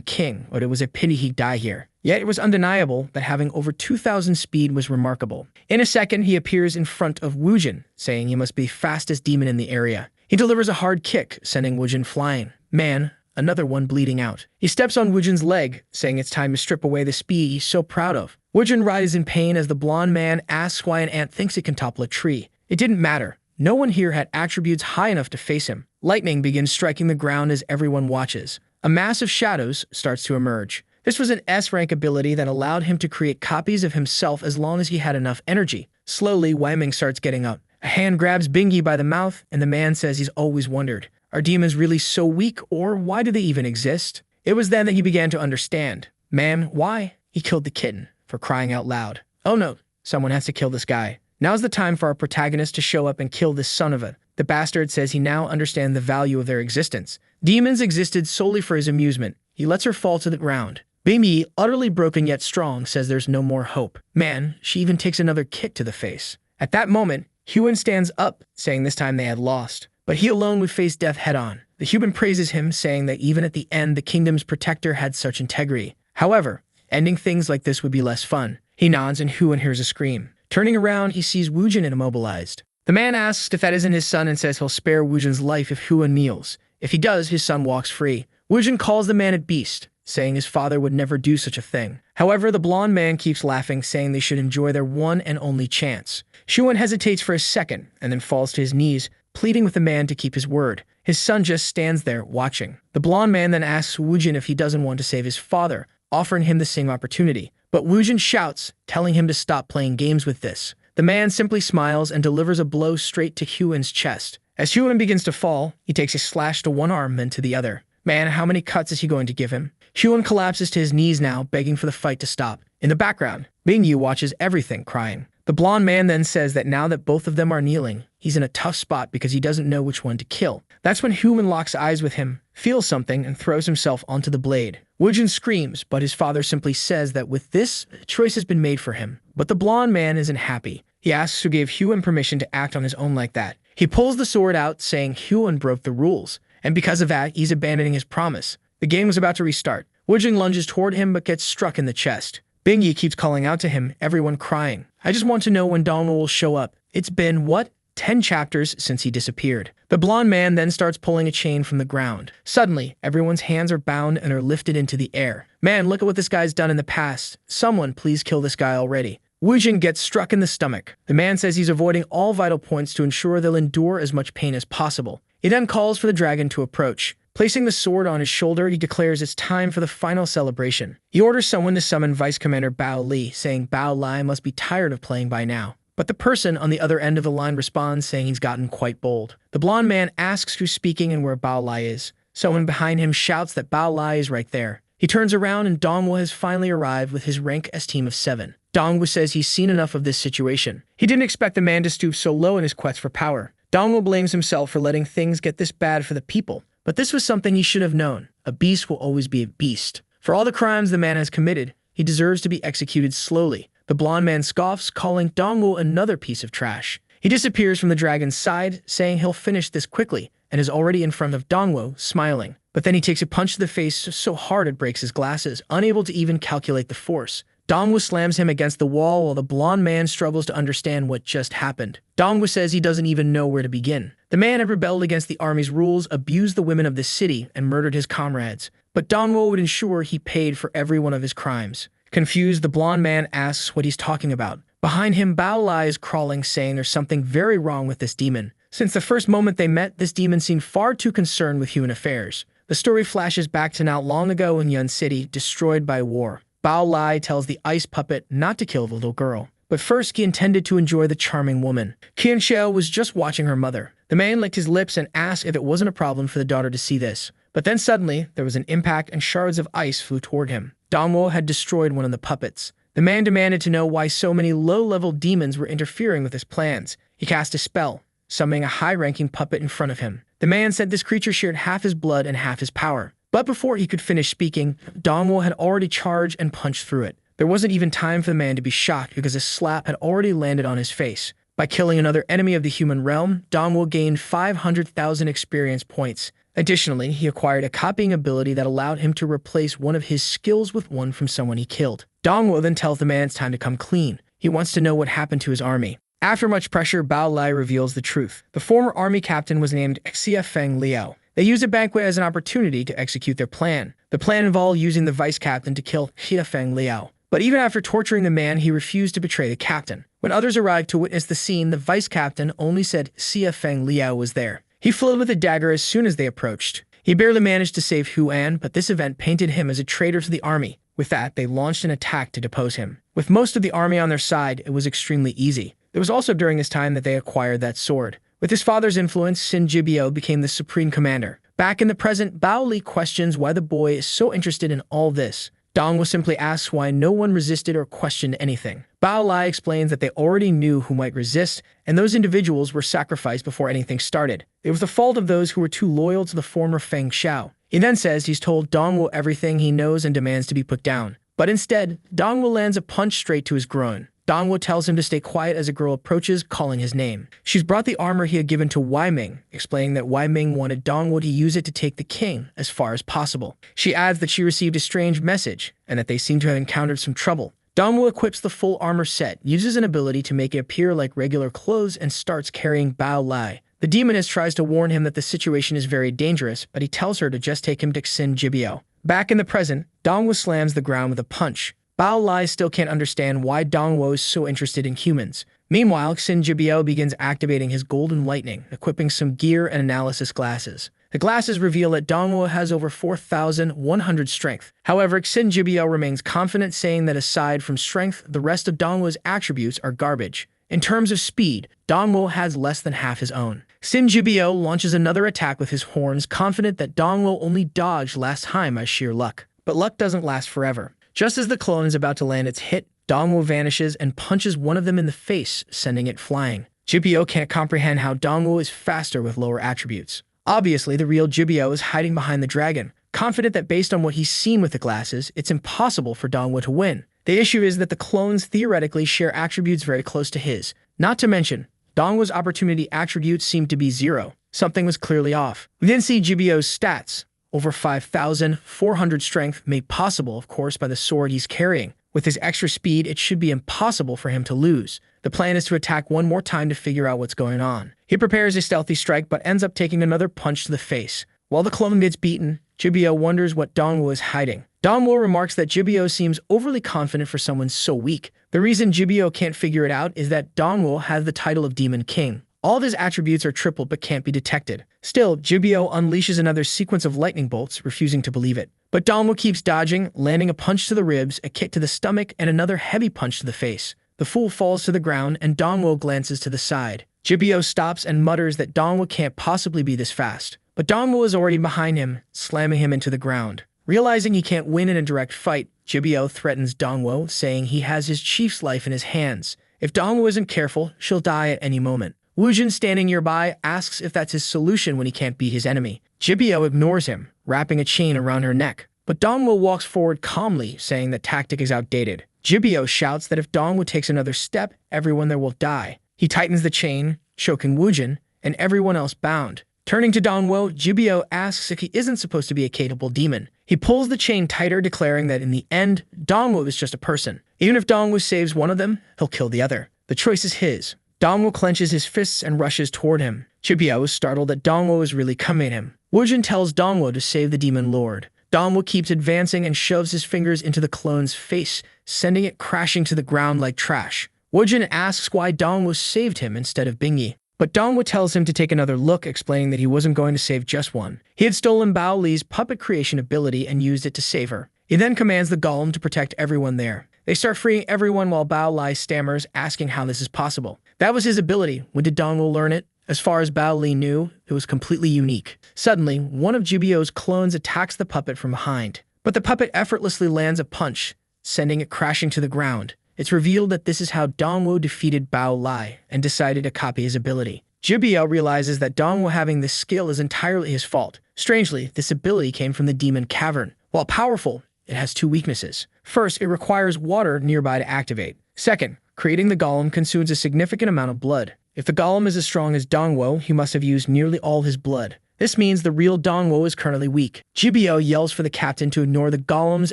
king, but it was a pity he'd die here. Yet it was undeniable that having over 2,000 speed was remarkable. In a second, he appears in front of Wujin, saying he must be the fastest demon in the area. He delivers a hard kick, sending Wujin flying. Man, another one bleeding out. He steps on Wujin's leg, saying it's time to strip away the speed he's so proud of. Wujin writhes in pain as the blonde man asks why an ant thinks it can topple a tree. It didn't matter. No one here had attributes high enough to face him. Lightning begins striking the ground as everyone watches. A mass of shadows starts to emerge. This was an S-rank ability that allowed him to create copies of himself as long as he had enough energy. Slowly, Wei Ming starts getting up. A hand grabs Bingy by the mouth, and the man says he's always wondered, are demons really so weak, or why do they even exist? It was then that he began to understand. Man, why? He killed the kitten, for crying out loud. Oh no, someone has to kill this guy. Now's the time for our protagonist to show up and kill this son of a. The bastard says he now understands the value of their existence. Demons existed solely for his amusement. He lets her fall to the ground. Bingy, utterly broken yet strong, says there's no more hope. Man, she even takes another kick to the face. At that moment, Huan stands up, saying this time they had lost. But he alone would face death head-on. The human praises him, saying that even at the end, the kingdom's protector had such integrity. However, ending things like this would be less fun. He nods and Huan hears a scream. Turning around, he sees Wujin immobilized. The man asks if that isn't his son and says he'll spare Wujin's life if Huan kneels. If he does, his son walks free. Wujin calls the man a beast, saying his father would never do such a thing. However, the blonde man keeps laughing, saying they should enjoy their one and only chance. Huan hesitates for a second and then falls to his knees, pleading with the man to keep his word. His son just stands there, watching. The blonde man then asks Wujin if he doesn't want to save his father, offering him the same opportunity. But Wujin shouts, telling him to stop playing games with this. The man simply smiles and delivers a blow straight to Huan's chest. As Huan begins to fall, he takes a slash to one arm, then to the other. Man, how many cuts is he going to give him? Huan collapses to his knees now, begging for the fight to stop. In the background, Bingyu watches everything, crying. The blonde man then says that now that both of them are kneeling, he's in a tough spot because he doesn't know which one to kill. That's when Huan locks eyes with him, feels something, and throws himself onto the blade. Wujin screams, but his father simply says that with this, a choice has been made for him. But the blonde man isn't happy. He asks who gave Huan permission to act on his own like that. He pulls the sword out, saying Huan broke the rules, and because of that, he's abandoning his promise. The game was about to restart. Wujin lunges toward him but gets struck in the chest. Bingy keeps calling out to him, everyone crying. I just want to know when Dongwoo will show up. It's been, what, 10 chapters since he disappeared. The blonde man then starts pulling a chain from the ground. Suddenly, everyone's hands are bound and are lifted into the air. Man, look at what this guy's done in the past. Someone please kill this guy already. Wujin gets struck in the stomach. The man says he's avoiding all vital points to ensure they'll endure as much pain as possible. He then calls for the dragon to approach. Placing the sword on his shoulder, he declares it's time for the final celebration. He orders someone to summon Vice Commander Bao Li, saying Bao Lai must be tired of playing by now. But the person on the other end of the line responds, saying he's gotten quite bold. The blonde man asks who's speaking and where Bao Lai is. Someone behind him shouts that Bao Lai is right there. He turns around and Dongwu has finally arrived with his rank as team of 7. Dongwu says he's seen enough of this situation. He didn't expect the man to stoop so low in his quest for power. Dongwu blames himself for letting things get this bad for the people. But this was something he should have known. A beast will always be a beast. For all the crimes the man has committed, he deserves to be executed slowly. The blonde man scoffs, calling Dongwu another piece of trash. He disappears from the dragon's side, saying he'll finish this quickly, and is already in front of Dongwu, smiling. But then he takes a punch to the face so hard it breaks his glasses, unable to even calculate the force. Dongwu slams him against the wall while the blonde man struggles to understand what just happened. Dongwu says he doesn't even know where to begin. The man had rebelled against the army's rules, abused the women of the city, and murdered his comrades. But Dongwu would ensure he paid for every one of his crimes. Confused, the blonde man asks what he's talking about. Behind him, Bao Lai is crawling, saying there's something very wrong with this demon. Since the first moment they met, this demon seemed far too concerned with human affairs. The story flashes back to not long ago in Yun City, destroyed by war. Bao Lai tells the ice puppet not to kill the little girl. But first, he intended to enjoy the charming woman. Qian Xiao was just watching her mother. The man licked his lips and asked if it wasn't a problem for the daughter to see this. But then suddenly, there was an impact and shards of ice flew toward him. Dongwu had destroyed one of the puppets. The man demanded to know why so many low-level demons were interfering with his plans. He cast a spell, summoning a high-ranking puppet in front of him. The man said this creature shared half his blood and half his power. But before he could finish speaking, Dongwu had already charged and punched through it. There wasn't even time for the man to be shocked because a slap had already landed on his face. By killing another enemy of the human realm, Dongwu gained 500,000 experience points. Additionally, he acquired a copying ability that allowed him to replace one of his skills with one from someone he killed. Dongwu then tells the man it's time to come clean. He wants to know what happened to his army. After much pressure, Bao Lai reveals the truth. The former army captain was named Xia Feng Liao. They used a banquet as an opportunity to execute their plan. The plan involved using the vice captain to kill Xia Feng Liao. But even after torturing the man, he refused to betray the captain. When others arrived to witness the scene, the vice captain only said Xia Feng Liao was there. He fled with a dagger as soon as they approached. He barely managed to save Huan, but this event painted him as a traitor to the army. With that, they launched an attack to depose him. With most of the army on their side, it was extremely easy. It was also during this time that they acquired that sword. With his father's influence, Xin Jibio became the supreme commander. Back in the present, Bao Li questions why the boy is so interested in all this. Dongwu simply asks why no one resisted or questioned anything. Bao Lai explains that they already knew who might resist, and those individuals were sacrificed before anything started. It was the fault of those who were too loyal to the former Feng Xiao. He then says he's told Dongwu everything he knows and demands to be put down. But instead, Dongwu lands a punch straight to his groin. Dongwu tells him to stay quiet as a girl approaches, calling his name. She's brought the armor he had given to Wei Ming, explaining that Wei Ming wanted Dongwu to use it to take the king as far as possible. She adds that she received a strange message, and that they seem to have encountered some trouble. Dongwu equips the full armor set, uses an ability to make it appear like regular clothes, and starts carrying Bao Lai. The demoness tries to warn him that the situation is very dangerous, but he tells her to just take him to Xin Jibio. Back in the present, Dongwu slams the ground with a punch. Bao Lai still can't understand why Dongwu is so interested in humans. Meanwhile, Xin Jibio begins activating his golden lightning, equipping some gear and analysis glasses. The glasses reveal that Dongwu has over 4,100 strength. However, Xin Jibio remains confident, saying that aside from strength, the rest of Dongwu's attributes are garbage. In terms of speed, Dongwu has less than half his own. Xin Jibio launches another attack with his horns, confident that Dongwu only dodged last time by sheer luck. But luck doesn't last forever. Just as the clone is about to land its hit, Dongwu vanishes and punches one of them in the face, sending it flying. Jibio can't comprehend how Dongwu is faster with lower attributes. Obviously, the real Jibio is hiding behind the dragon, confident that based on what he's seen with the glasses, it's impossible for Dongwu to win. The issue is that the clones theoretically share attributes very close to his. Not to mention, Dongwu's opportunity attributes seemed to be 0. Something was clearly off. We then see Jibio's stats. Over 5,400 strength, made possible, of course, by the sword he's carrying. With his extra speed, it should be impossible for him to lose. The plan is to attack one more time to figure out what's going on. He prepares a stealthy strike, but ends up taking another punch to the face. While the clone gets beaten, Jibio wonders what Dongwu is hiding. Dongwu remarks that Jibio seems overly confident for someone so weak. The reason Jibio can't figure it out is that Dongwu has the title of Demon King. All of his attributes are tripled but can't be detected. Still, Jibio unleashes another sequence of lightning bolts, refusing to believe it. But Dongwo keeps dodging, landing a punch to the ribs, a kick to the stomach, and another heavy punch to the face. The fool falls to the ground, and Dongwo glances to the side. Jibio stops and mutters that Dongwo can't possibly be this fast. But Dongwo is already behind him, slamming him into the ground. Realizing he can't win in a direct fight, Jibio threatens Dongwo, saying he has his chief's life in his hands. If Dongwo isn't careful, she'll die at any moment. Wujin, standing nearby, asks if that's his solution when he can't beat his enemy. Jibio ignores him, wrapping a chain around her neck. But Dongwo walks forward calmly, saying that tactic is outdated. Jibio shouts that if Dongwo takes another step, everyone there will die. He tightens the chain, choking Wujin, and everyone else bound. Turning to Dongwo, Jibio asks if he isn't supposed to be a capable demon. He pulls the chain tighter, declaring that in the end, Dongwo is just a person. Even if Dongwo saves one of them, he'll kill the other. The choice is his. Dongwo clenches his fists and rushes toward him. Jibio is startled that Dongwo is really coming at him. Wujin tells Dongwo to save the demon lord. Dongwo keeps advancing and shoves his fingers into the clone's face, sending it crashing to the ground like trash. Wujin asks why Dongwo saved him instead of Bingyi. But Dongwo tells him to take another look, explaining that he wasn't going to save just one. He had stolen Bao Li's puppet creation ability and used it to save her. He then commands the golem to protect everyone there. They start freeing everyone while Bao Li stammers, asking how this is possible. That was his ability. When did Dongwo learn it? As far as Bao Li knew, it was completely unique. Suddenly, one of Jibio's clones attacks the puppet from behind. But the puppet effortlessly lands a punch, sending it crashing to the ground. It's revealed that this is how Dongwo defeated Bao Li and decided to copy his ability. Jibio realizes that Dongwo having this skill is entirely his fault. Strangely, this ability came from the demon cavern. While powerful, it has two weaknesses. First, it requires water nearby to activate. Second, creating the golem consumes a significant amount of blood. If the golem is as strong as Dongwo, he must have used nearly all his blood. This means the real Dongwo is currently weak. Jibio yells for the captain to ignore the golems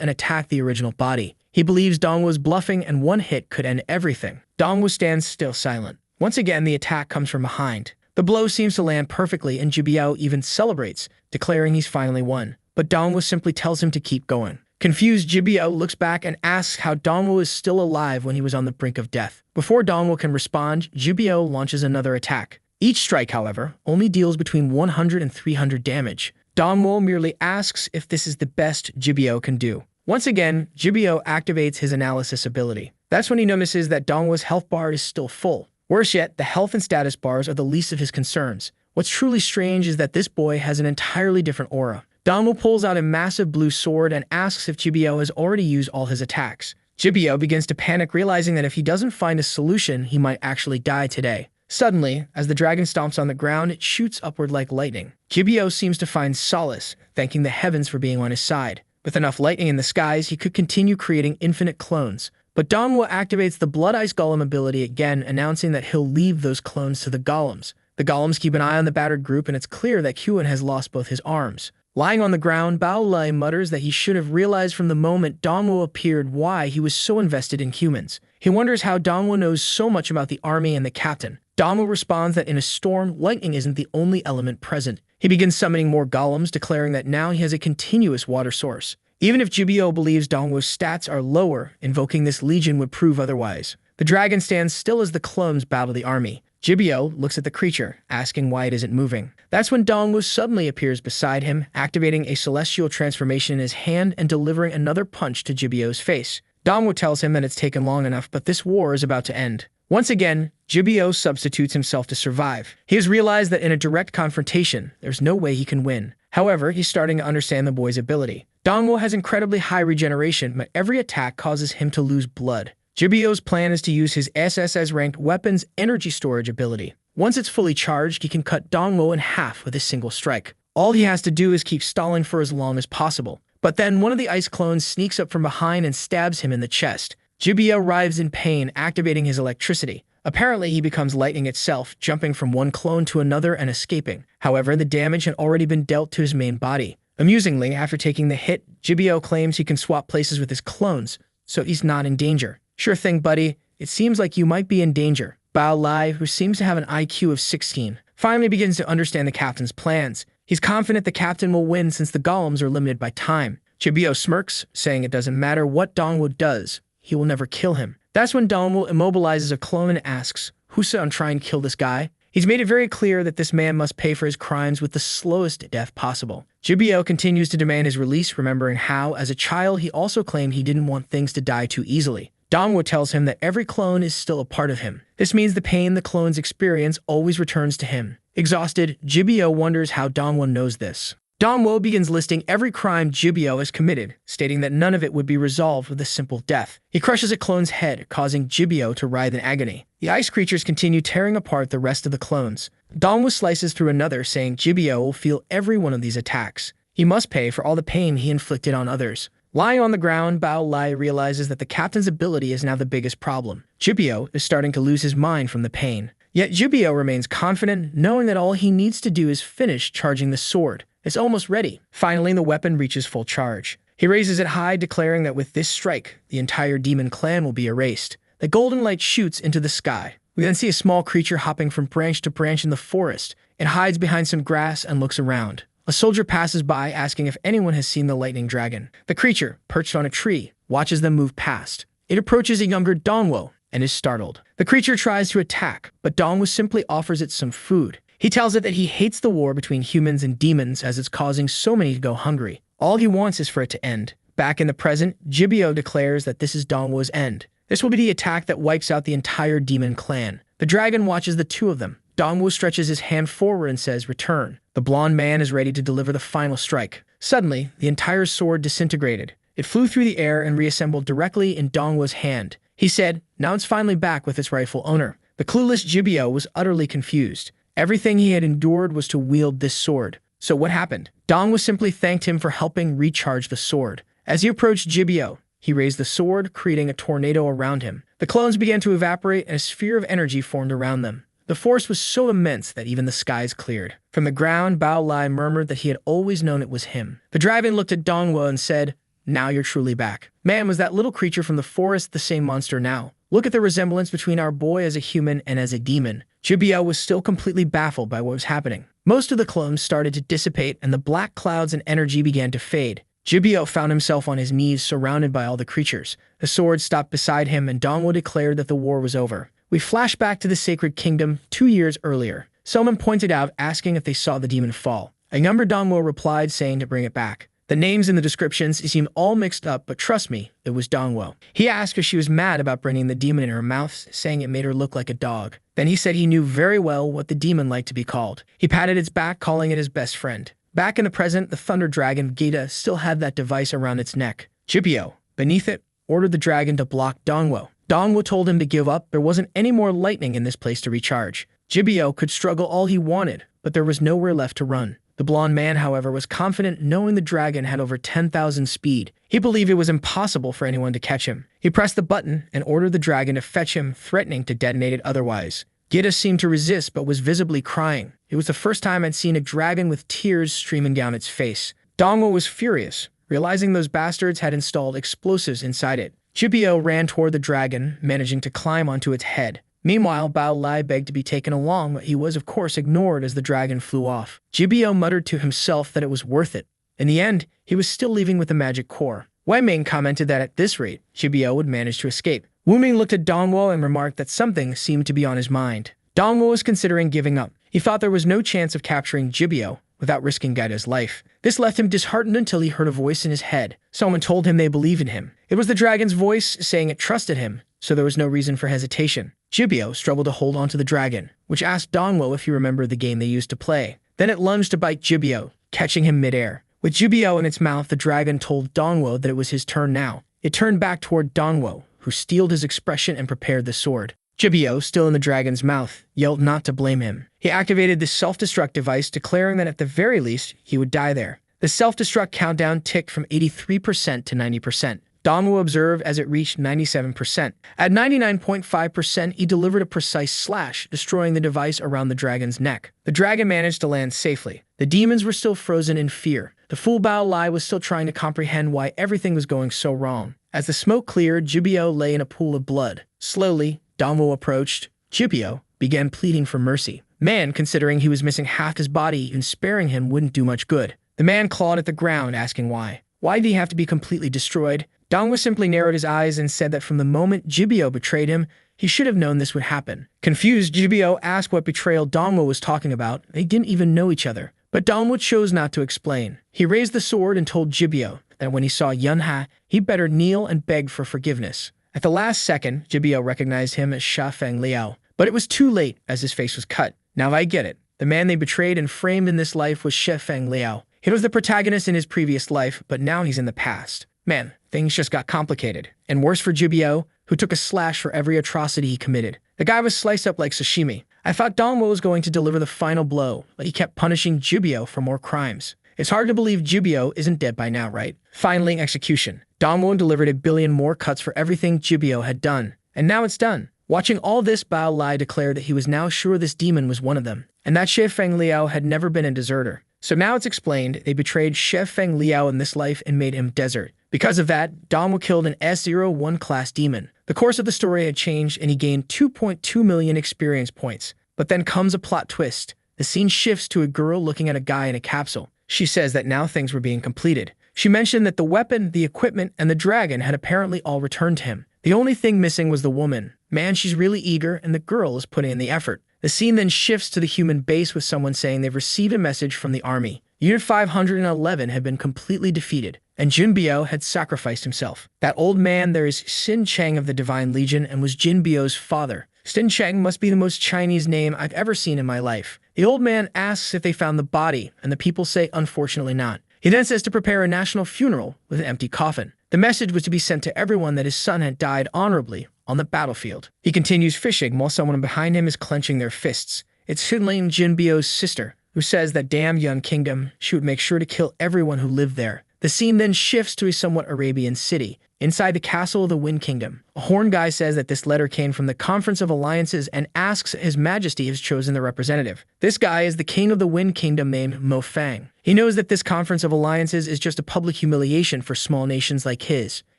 and attack the original body. He believes Dongwo is bluffing and one hit could end everything. Dongwo stands still silent. Once again, the attack comes from behind. The blow seems to land perfectly and Jibio even celebrates, declaring he's finally won. But Dongwo simply tells him to keep going. Confused, Jibio looks back and asks how Dongwo is still alive when he was on the brink of death. Before Dongwo can respond, Jibio launches another attack. Each strike, however, only deals between 100 and 300 damage. Dongwo merely asks if this is the best Jibio can do. Once again, Jibio activates his analysis ability. That's when he notices that Dongwo's health bar is still full. Worse yet, the health and status bars are the least of his concerns. What's truly strange is that this boy has an entirely different aura. Dongwo pulls out a massive blue sword and asks if Jibio has already used all his attacks. Jibio begins to panic, realizing that if he doesn't find a solution, he might actually die today. Suddenly, as the dragon stomps on the ground, it shoots upward like lightning. Jibio seems to find solace, thanking the heavens for being on his side. With enough lightning in the skies, he could continue creating infinite clones. But Dongwo activates the Blood Ice Golem ability again, announcing that he'll leave those clones to the golems. The golems keep an eye on the battered group, and it's clear that Kyuan has lost both his arms. Lying on the ground, Bao Li mutters that he should have realized from the moment Dongwo appeared why he was so invested in humans. He wonders how Dongwo knows so much about the army and the captain. Dongwo responds that in a storm, lightning isn't the only element present. He begins summoning more golems, declaring that now he has a continuous water source. Even if Jibio believes Dongwo's stats are lower, invoking this legion would prove otherwise. The dragon stands still as the clones battle the army. Jibio looks at the creature, asking why it isn't moving. That's when Dongwo suddenly appears beside him, activating a celestial transformation in his hand and delivering another punch to Jibio's face. Dongwo tells him that it's taken long enough, but this war is about to end. Once again, Jibio substitutes himself to survive. He has realized that in a direct confrontation, there's no way he can win. However, he's starting to understand the boy's ability. Dongwo has incredibly high regeneration, but every attack causes him to lose blood. Jibio's plan is to use his SSS-ranked weapon's energy storage ability. Once it's fully charged, he can cut Dongwo in half with a single strike. All he has to do is keep stalling for as long as possible. But then one of the ice clones sneaks up from behind and stabs him in the chest. Jibio writhes in pain, activating his electricity. Apparently, he becomes lightning itself, jumping from one clone to another and escaping. However, the damage had already been dealt to his main body. Amusingly, after taking the hit, Jibio claims he can swap places with his clones, so he's not in danger. Sure thing, buddy. It seems like you might be in danger. Bao Li, who seems to have an IQ of 16, finally begins to understand the captain's plans. He's confident the captain will win since the golems are limited by time. Jibio smirks, saying it doesn't matter what Dongwo does, he will never kill him. That's when Dongwo immobilizes a clone and asks, "Who's on trying to kill this guy?" He's made it very clear that this man must pay for his crimes with the slowest death possible. Jibio continues to demand his release, remembering how, as a child, he also claimed he didn't want things to die too easily. Dongwo tells him that every clone is still a part of him. This means the pain the clones experience always returns to him. Exhausted, Jibio wonders how Dongwo knows this. Dongwo begins listing every crime Jibio has committed, stating that none of it would be resolved with a simple death. He crushes a clone's head, causing Jibio to writhe in agony. The ice creatures continue tearing apart the rest of the clones. Dongwo slices through another, saying Jibio will feel every one of these attacks. He must pay for all the pain he inflicted on others. Lying on the ground, Bao Lai realizes that the captain's ability is now the biggest problem. Jibio is starting to lose his mind from the pain. Yet Jibio remains confident, knowing that all he needs to do is finish charging the sword. It's almost ready. Finally, the weapon reaches full charge. He raises it high, declaring that with this strike, the entire demon clan will be erased. The golden light shoots into the sky. We then see a small creature hopping from branch to branch in the forest. It hides behind some grass and looks around. A soldier passes by, asking if anyone has seen the lightning dragon. The creature, perched on a tree, watches them move past. It approaches a younger Dongwo and is startled. The creature tries to attack, but Dongwo simply offers it some food. He tells it that he hates the war between humans and demons as it's causing so many to go hungry. All he wants is for it to end. Back in the present, Jibio declares that this is Dongwo's end. This will be the attack that wipes out the entire demon clan. The dragon watches the two of them. Dongwo stretches his hand forward and says, "Return." The blonde man is ready to deliver the final strike. Suddenly, the entire sword disintegrated. It flew through the air and reassembled directly in Dongwo's hand. He said, "Now it's finally back with its rightful owner." The clueless Jibio was utterly confused. Everything he had endured was to wield this sword. So what happened? Dongwo simply thanked him for helping recharge the sword. As he approached Jibio, he raised the sword, creating a tornado around him. The clones began to evaporate and a sphere of energy formed around them. The force was so immense that even the skies cleared. From the ground, Bao Lai murmured that he had always known it was him. The dragon looked at Dongwo and said, "Now you're truly back." Man, was that little creature from the forest the same monster now? Look at the resemblance between our boy as a human and as a demon. Jibio was still completely baffled by what was happening. Most of the clones started to dissipate and the black clouds and energy began to fade. Jibio found himself on his knees surrounded by all the creatures. The sword stopped beside him and Dongwo declared that the war was over. We flash back to the Sacred Kingdom 2 years earlier. Someone pointed out asking if they saw the demon fall. A younger Dongwo replied saying to bring it back. The names in the descriptions seemed all mixed up, but trust me, it was Dongwo. He asked if she was mad about bringing the demon in her mouth, saying it made her look like a dog. Then he said he knew very well what the demon liked to be called. He patted its back, calling it his best friend. Back in the present, the thunder dragon, Gita, still had that device around its neck. Jibio, beneath it, ordered the dragon to block Dongwo. Dongwo told him to give up. There wasn't any more lightning in this place to recharge. Jibio could struggle all he wanted, but there was nowhere left to run. The blonde man, however, was confident knowing the dragon had over 10,000 speed. He believed it was impossible for anyone to catch him. He pressed the button and ordered the dragon to fetch him, threatening to detonate it otherwise. Gita seemed to resist but was visibly crying. It was the first time I'd seen a dragon with tears streaming down its face. Dongwo was furious, realizing those bastards had installed explosives inside it. Jibio ran toward the dragon, managing to climb onto its head. Meanwhile, Bao Lai begged to be taken along, but he was of course ignored as the dragon flew off. Jibio muttered to himself that it was worth it. In the end, he was still leaving with the magic core. Wei Ming commented that at this rate, Jibio would manage to escape. Wu Ming looked at Dongwo and remarked that something seemed to be on his mind. Dongwo was considering giving up. He thought there was no chance of capturing Jibio without risking Gaeta's life. This left him disheartened until he heard a voice in his head. Someone told him they believed in him. It was the dragon's voice saying it trusted him, so there was no reason for hesitation. Jibio struggled to hold onto the dragon, which asked Dongwo if he remembered the game they used to play. Then it lunged to bite Jibio, catching him midair. With Jibio in its mouth, the dragon told Dongwo that it was his turn now. It turned back toward Dongwo, who steeled his expression and prepared the sword. Jibio, still in the dragon's mouth, yelled not to blame him. He activated the self-destruct device, declaring that at the very least, he would die there. The self-destruct countdown ticked from 83% to 90%. Dongwo observed as it reached 97%. At 99.5%, he delivered a precise slash, destroying the device around the dragon's neck. The dragon managed to land safely. The demons were still frozen in fear. The fool Bao Lai was still trying to comprehend why everything was going so wrong. As the smoke cleared, Jibio lay in a pool of blood. Slowly, Dongwo approached. Jibio began pleading for mercy. Man, considering he was missing half his body, even sparing him wouldn't do much good. The man clawed at the ground, asking why. Why did he have to be completely destroyed? Dongwo simply narrowed his eyes and said that from the moment Jibio betrayed him, He should have known this would happen. Confused, Jibyo asked what betrayal Dongwo was talking about. They didn't even know each other. But Dongwo chose not to explain. He raised the sword and told Jibyo that when he saw Yunha, he better kneel and beg for forgiveness. At the last second, Jibyo recognized him as Sha Feng Liao. But it was too late, as his face was cut. Now I get it. The man they betrayed and framed in this life was Sha Feng Liao. He was the protagonist in his previous life, but now he's in the past. Man, things just got complicated. And worse for Jibyo, who took a slash for every atrocity he committed. The guy was sliced up like sashimi. I thought Dongwo was going to deliver the final blow, but he kept punishing Jibyo for more crimes. It's hard to believe Jibyo isn't dead by now, right? Finally, execution. Dongwo delivered 1 billion more cuts for everything Jibyo had done. And now it's done. Watching all this, Bao Lai declared that he was now sure this demon was one of them, and that Sha Feng Liao had never been a deserter. So now it's explained they betrayed Sha Feng Liao in this life and made him desert. Because of that, Dongwo killed an S01 class demon. The course of the story had changed and he gained 2.2 million experience points. But then comes a plot twist. The scene shifts to a girl looking at a guy in a capsule. She says that now things were being completed. She mentioned that the weapon, the equipment, and the dragon had apparently all returned to him. The only thing missing was the woman. Man, she's really eager, and the girl is putting in the effort. The scene then shifts to the human base with someone saying they've received a message from the army. Unit 511 had been completely defeated, and Jinbyo had sacrificed himself. That old man there is Xin Cheng of the Divine Legion and was Jinbyo's father. Xin Cheng must be the most Chinese name I've ever seen in my life. The old man asks if they found the body, and the people say unfortunately not. He then says to prepare a national funeral with an empty coffin. The message was to be sent to everyone that his son had died honorably on the battlefield. He continues fishing while someone behind him is clenching their fists. It's Xinling Jinbyo's sister, who says that damn Yun Kingdom, she would make sure to kill everyone who lived there. The scene then shifts to a somewhat Arabian city. Inside the castle of the Wind Kingdom, a horn guy says that this letter came from the Conference of Alliances and asks His Majesty has chosen the representative. This guy is the king of the Wind Kingdom named Mo Fang. He knows that this Conference of Alliances is just a public humiliation for small nations like his.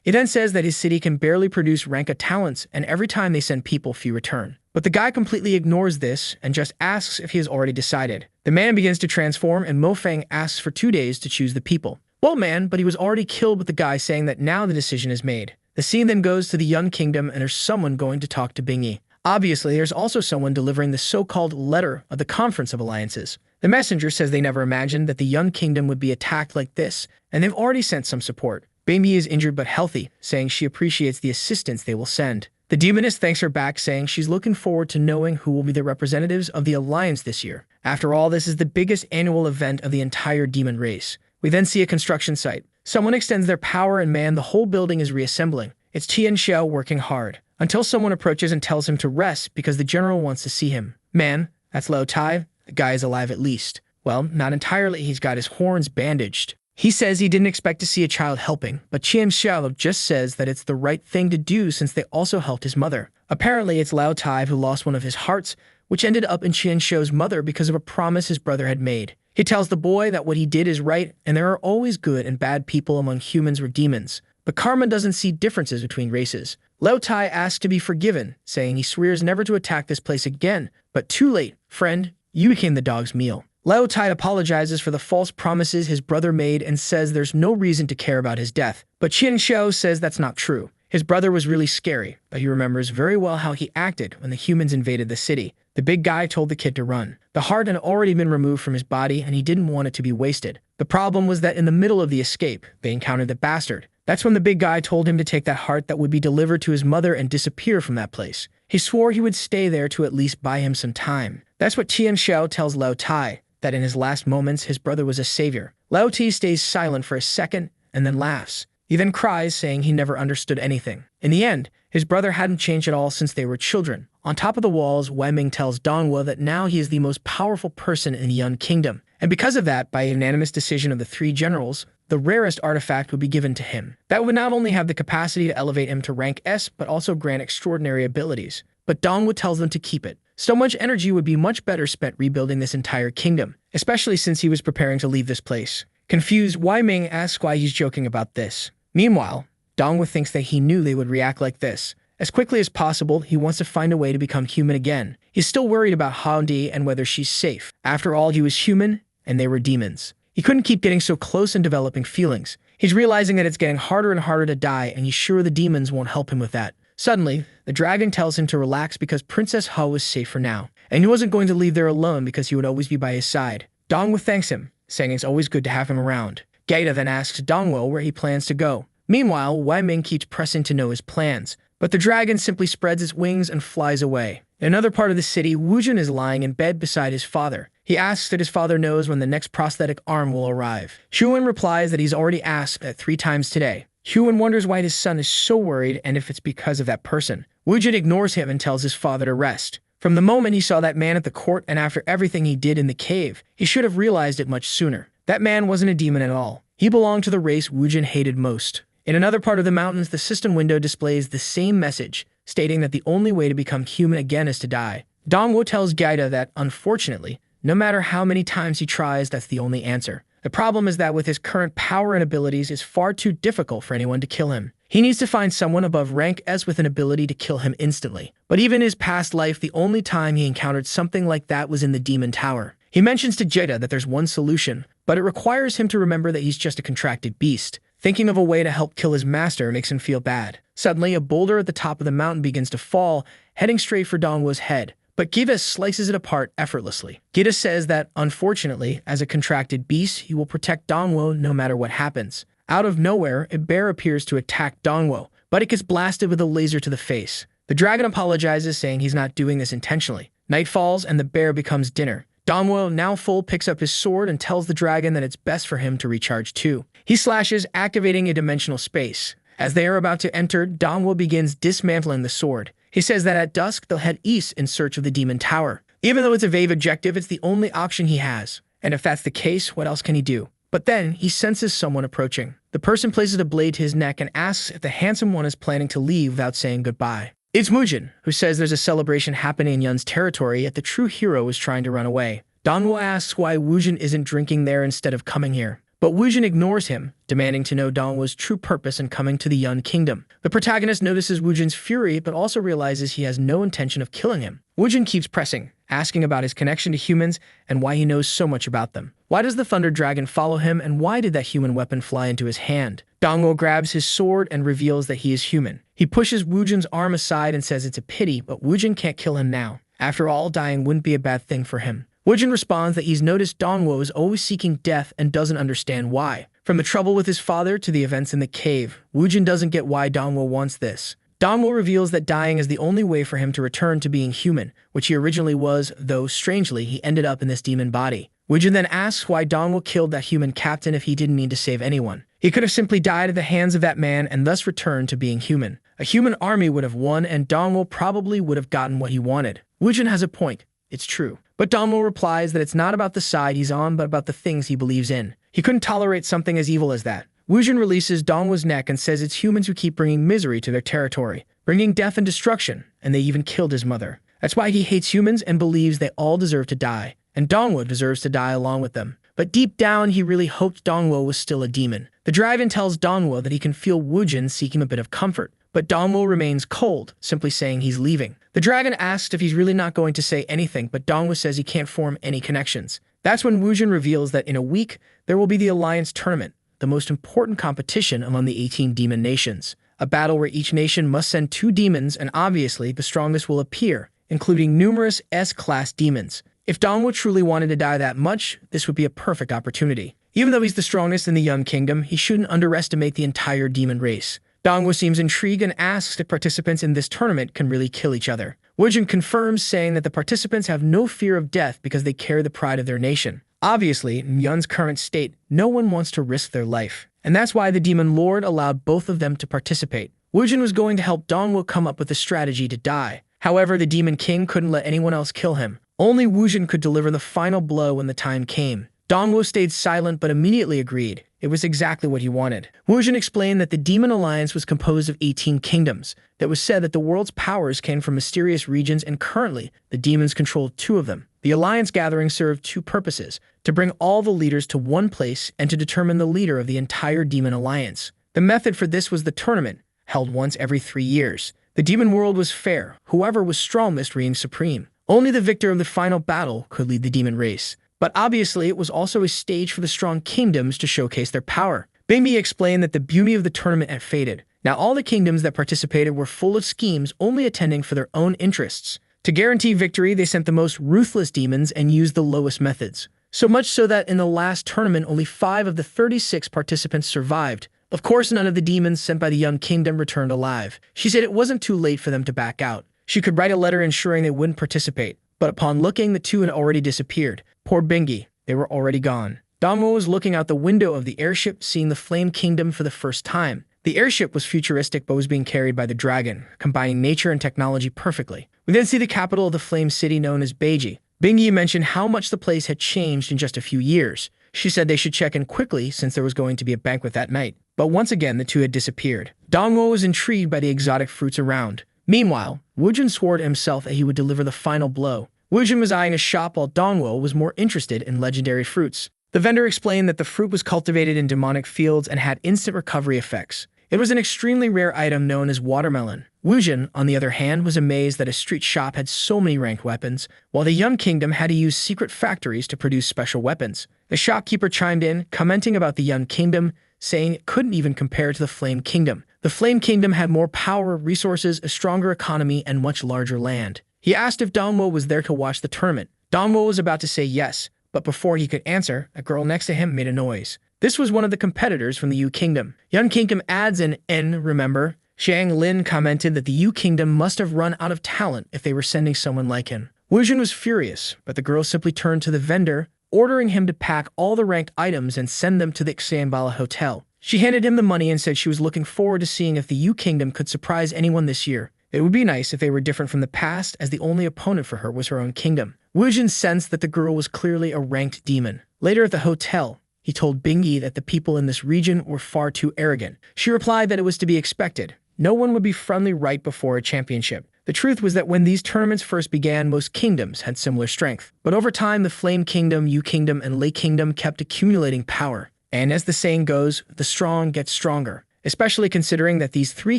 He then says that his city can barely produce rank talents, and every time they send people, few return. But the guy completely ignores this and just asks if he has already decided. The man begins to transform, and Mo Fang asks for 2 days to choose the people. Well, man, but he was already killed with the guy saying that now the decision is made. The scene then goes to the Yun Kingdom and there's someone going to talk to Bingyi. Obviously, there's also someone delivering the so-called letter of the Conference of Alliances. The messenger says they never imagined that the Yun Kingdom would be attacked like this, and they've already sent some support. Bingyi is injured but healthy, saying she appreciates the assistance they will send. The demoness thanks her back, saying she's looking forward to knowing who will be the representatives of the Alliance this year. After all, this is the biggest annual event of the entire demon race. We then see a construction site. Someone extends their power and man, the whole building is reassembling. It's Tian Xiao working hard, until someone approaches and tells him to rest because the general wants to see him. Man, that's Lao Tai. The guy is alive at least. Well, not entirely, he's got his horns bandaged. He says he didn't expect to see a child helping, but Tian Xiao just says that it's the right thing to do since they also helped his mother. Apparently, it's Lao Tai who lost one of his hearts, which ended up in Tian Xiao's mother because of a promise his brother had made. He tells the boy that what he did is right, and there are always good and bad people among humans or demons. But karma doesn't see differences between races. Lao Tai asks to be forgiven, saying he swears never to attack this place again. But too late, friend, you became the dog's meal. Lao Tai apologizes for the false promises his brother made and says there's no reason to care about his death. But Qian Xiao says that's not true. His brother was really scary, but he remembers very well how he acted when the humans invaded the city. The big guy told the kid to run. The heart had already been removed from his body and he didn't want it to be wasted. The problem was that in the middle of the escape, they encountered the bastard. That's when the big guy told him to take that heart that would be delivered to his mother and disappear from that place. He swore he would stay there to at least buy him some time. That's what Tian Xiao tells Lao Tai, that in his last moments his brother was a savior. Lao Tai stays silent for a second and then laughs. He then cries, saying he never understood anything. In the end, his brother hadn't changed at all since they were children. On top of the walls, Wei tells Dongwo that now he is the most powerful person in the Yun Kingdom. And because of that, by a unanimous decision of the 3 generals, the rarest artifact would be given to him. That would not only have the capacity to elevate him to rank S, but also grant extraordinary abilities. But Dongwo tells them to keep it. So much energy would be much better spent rebuilding this entire kingdom, especially since he was preparing to leave this place. Confused, Wei Ming asks why he's joking about this. Meanwhile, Dongwo thinks that he knew they would react like this. As quickly as possible, he wants to find a way to become human again. He's still worried about Handi and whether she's safe. After all, he was human, and they were demons. He couldn't keep getting so close and developing feelings. He's realizing that it's getting harder and harder to die, and he's sure the demons won't help him with that. Suddenly, the dragon tells him to relax because Princess He was safe for now, and he wasn't going to leave there alone because he would always be by his side. Dongwo thanks him, saying it's always good to have him around. Gaeta then asks Dongwo where he plans to go. Meanwhile, Wei Ming keeps pressing to know his plans, but the dragon simply spreads its wings and flies away. In another part of the city, Wujin is lying in bed beside his father. He asks that his father knows when the next prosthetic arm will arrive. Huan replies that he's already asked that 3 times today. Huan wonders why his son is so worried and if it's because of that person. Wujin ignores him and tells his father to rest. From the moment he saw that man at the court and after everything he did in the cave, he should have realized it much sooner. That man wasn't a demon at all. He belonged to the race Wujin hated most. In another part of the mountains, the system window displays the same message, stating that the only way to become human again is to die. Dongwo tells Gaeta that, unfortunately, no matter how many times he tries, that's the only answer. The problem is that with his current power and abilities, it's far too difficult for anyone to kill him. He needs to find someone above rank S with an ability to kill him instantly. But even in his past life, the only time he encountered something like that was in the Demon Tower. He mentions to Gaeta that there's one solution, but it requires him to remember that he's just a contracted beast. Thinking of a way to help kill his master makes him feel bad. Suddenly, a boulder at the top of the mountain begins to fall, heading straight for Dongwo's head. But Gaeta slices it apart effortlessly. Gaeta says that, unfortunately, as a contracted beast, he will protect Dongwo no matter what happens. Out of nowhere, a bear appears to attack Dongwo, but it gets blasted with a laser to the face. The dragon apologizes, saying he's not doing this intentionally. Night falls and the bear becomes dinner. Dongwo, now full, picks up his sword and tells the dragon that it's best for him to recharge too. He slashes, activating a dimensional space. As they are about to enter, Dongwo begins dismantling the sword. He says that at dusk, they'll head east in search of the Demon Tower. Even though it's a vague objective, it's the only option he has. And if that's the case, what else can he do? But then, he senses someone approaching. The person places a blade to his neck and asks if the handsome one is planning to leave without saying goodbye. It's Mujin, who says there's a celebration happening in Yun's territory, yet the true hero is trying to run away. Dongwo asks why Wujin isn't drinking there instead of coming here. But Wujin ignores him, demanding to know Dongwo's true purpose in coming to the Yun Kingdom. The protagonist notices Wujin's fury, but also realizes he has no intention of killing him. Wujin keeps pressing, asking about his connection to humans and why he knows so much about them. Why does the Thunder Dragon follow him, and why did that human weapon fly into his hand? Dongwo grabs his sword and reveals that he is human. He pushes Wujin's arm aside and says it's a pity, but Wujin can't kill him now. After all, dying wouldn't be a bad thing for him. Wujin responds that he's noticed Dongwo is always seeking death and doesn't understand why. From the trouble with his father to the events in the cave, Wujin doesn't get why Dongwo wants this. Dongwo reveals that dying is the only way for him to return to being human, which he originally was, though strangely he ended up in this demon body. Wujin then asks why Dongwo killed that human captain if he didn't need to save anyone. He could have simply died at the hands of that man and thus returned to being human. A human army would have won, and Dongwo probably would have gotten what he wanted. Wujin has a point. It's true. But Dongwo replies that it's not about the side he's on, but about the things he believes in. He couldn't tolerate something as evil as that. Wujin releases Dongwo's neck and says it's humans who keep bringing misery to their territory, bringing death and destruction, and they even killed his mother. That's why he hates humans and believes they all deserve to die, and Dongwo deserves to die along with them. But deep down, he really hoped Dongwo was still a demon. The dragon tells Dongwo that he can feel Wujin seeking a bit of comfort, but Dongwo remains cold, simply saying he's leaving. The dragon asks if he's really not going to say anything, but Dongwo says he can't form any connections. That's when Wujin reveals that in a week, there will be the Alliance Tournament, the most important competition among the 18 demon nations. A battle where each nation must send 2 demons, and obviously the strongest will appear, including numerous S-class demons. If Dongwo truly wanted to die that much, this would be a perfect opportunity. Even though he's the strongest in the Yun Kingdom, he shouldn't underestimate the entire demon race. Dongwo seems intrigued and asks if participants in this tournament can really kill each other. Wujin confirms, saying that the participants have no fear of death because they carry the pride of their nation. Obviously, in Yun's current state, no one wants to risk their life. And that's why the Demon Lord allowed both of them to participate. Wujin was going to help Dongwo come up with a strategy to die. However, the Demon King couldn't let anyone else kill him. Only Wujin could deliver the final blow when the time came. Dongwo stayed silent but immediately agreed. It was exactly what he wanted. Wujin explained that the Demon Alliance was composed of 18 kingdoms. That was said that the world's powers came from mysterious regions, and currently, the demons controlled 2 of them. The Alliance gathering served 2 purposes: to bring all the leaders to one place and to determine the leader of the entire Demon Alliance. The method for this was the tournament, held once every 3 years. The demon world was fair. Whoever was strongest reigned supreme. Only the victor of the final battle could lead the demon race. But obviously, it was also a stage for the strong kingdoms to showcase their power. Bingmi explained that the beauty of the tournament had faded. Now all the kingdoms that participated were full of schemes, only attending for their own interests. To guarantee victory, they sent the most ruthless demons and used the lowest methods. So much so that in the last tournament, only 5 of the 36 participants survived. Of course, none of the demons sent by the young kingdom returned alive. She said it wasn't too late for them to back out. She could write a letter ensuring they wouldn't participate. But upon looking, the 2 had already disappeared. Poor Bingy, they were already gone. Dongwo was looking out the window of the airship, seeing the Flame Kingdom for the first time. The airship was futuristic but was being carried by the dragon, combining nature and technology perfectly. We then see the capital of the Flame City known as Beiji. Bingy mentioned how much the place had changed in just a few years. She said they should check in quickly since there was going to be a banquet that night. But once again, the 2 had disappeared. Dongwo was intrigued by the exotic fruits around. Meanwhile, Wujin swore to himself that he would deliver the final blow. Wujin was eyeing a shop while Dongwo was more interested in legendary fruits. The vendor explained that the fruit was cultivated in demonic fields and had instant recovery effects. It was an extremely rare item known as watermelon. Wujin, on the other hand, was amazed that a street shop had so many ranked weapons, while the young kingdom had to use secret factories to produce special weapons. The shopkeeper chimed in, commenting about the young kingdom, saying it couldn't even compare to the Flame Kingdom. The Flame Kingdom had more power, resources, a stronger economy, and much larger land. He asked if Dongwo was there to watch the tournament. Dongwo was about to say yes, but before he could answer, a girl next to him made a noise. This was one of the competitors from the Yu Kingdom. Young Kingdom adds an N, remember? Xiang Lin commented that the Yu Kingdom must have run out of talent if they were sending someone like him. Wujin was furious, but the girl simply turned to the vendor, ordering him to pack all the ranked items and send them to the Xianbala Hotel. She handed him the money and said she was looking forward to seeing if the Yu Kingdom could surprise anyone this year. It would be nice if they were different from the past, as the only opponent for her was her own kingdom. Wujin sensed that the girl was clearly a ranked demon. Later at the hotel, he told Bingy that the people in this region were far too arrogant. She replied that it was to be expected. No one would be friendly right before a championship. The truth was that when these tournaments first began, most kingdoms had similar strength. But over time, the Flame Kingdom, Yu Kingdom, and Lei Kingdom kept accumulating power. And as the saying goes, the strong get stronger, especially considering that these 3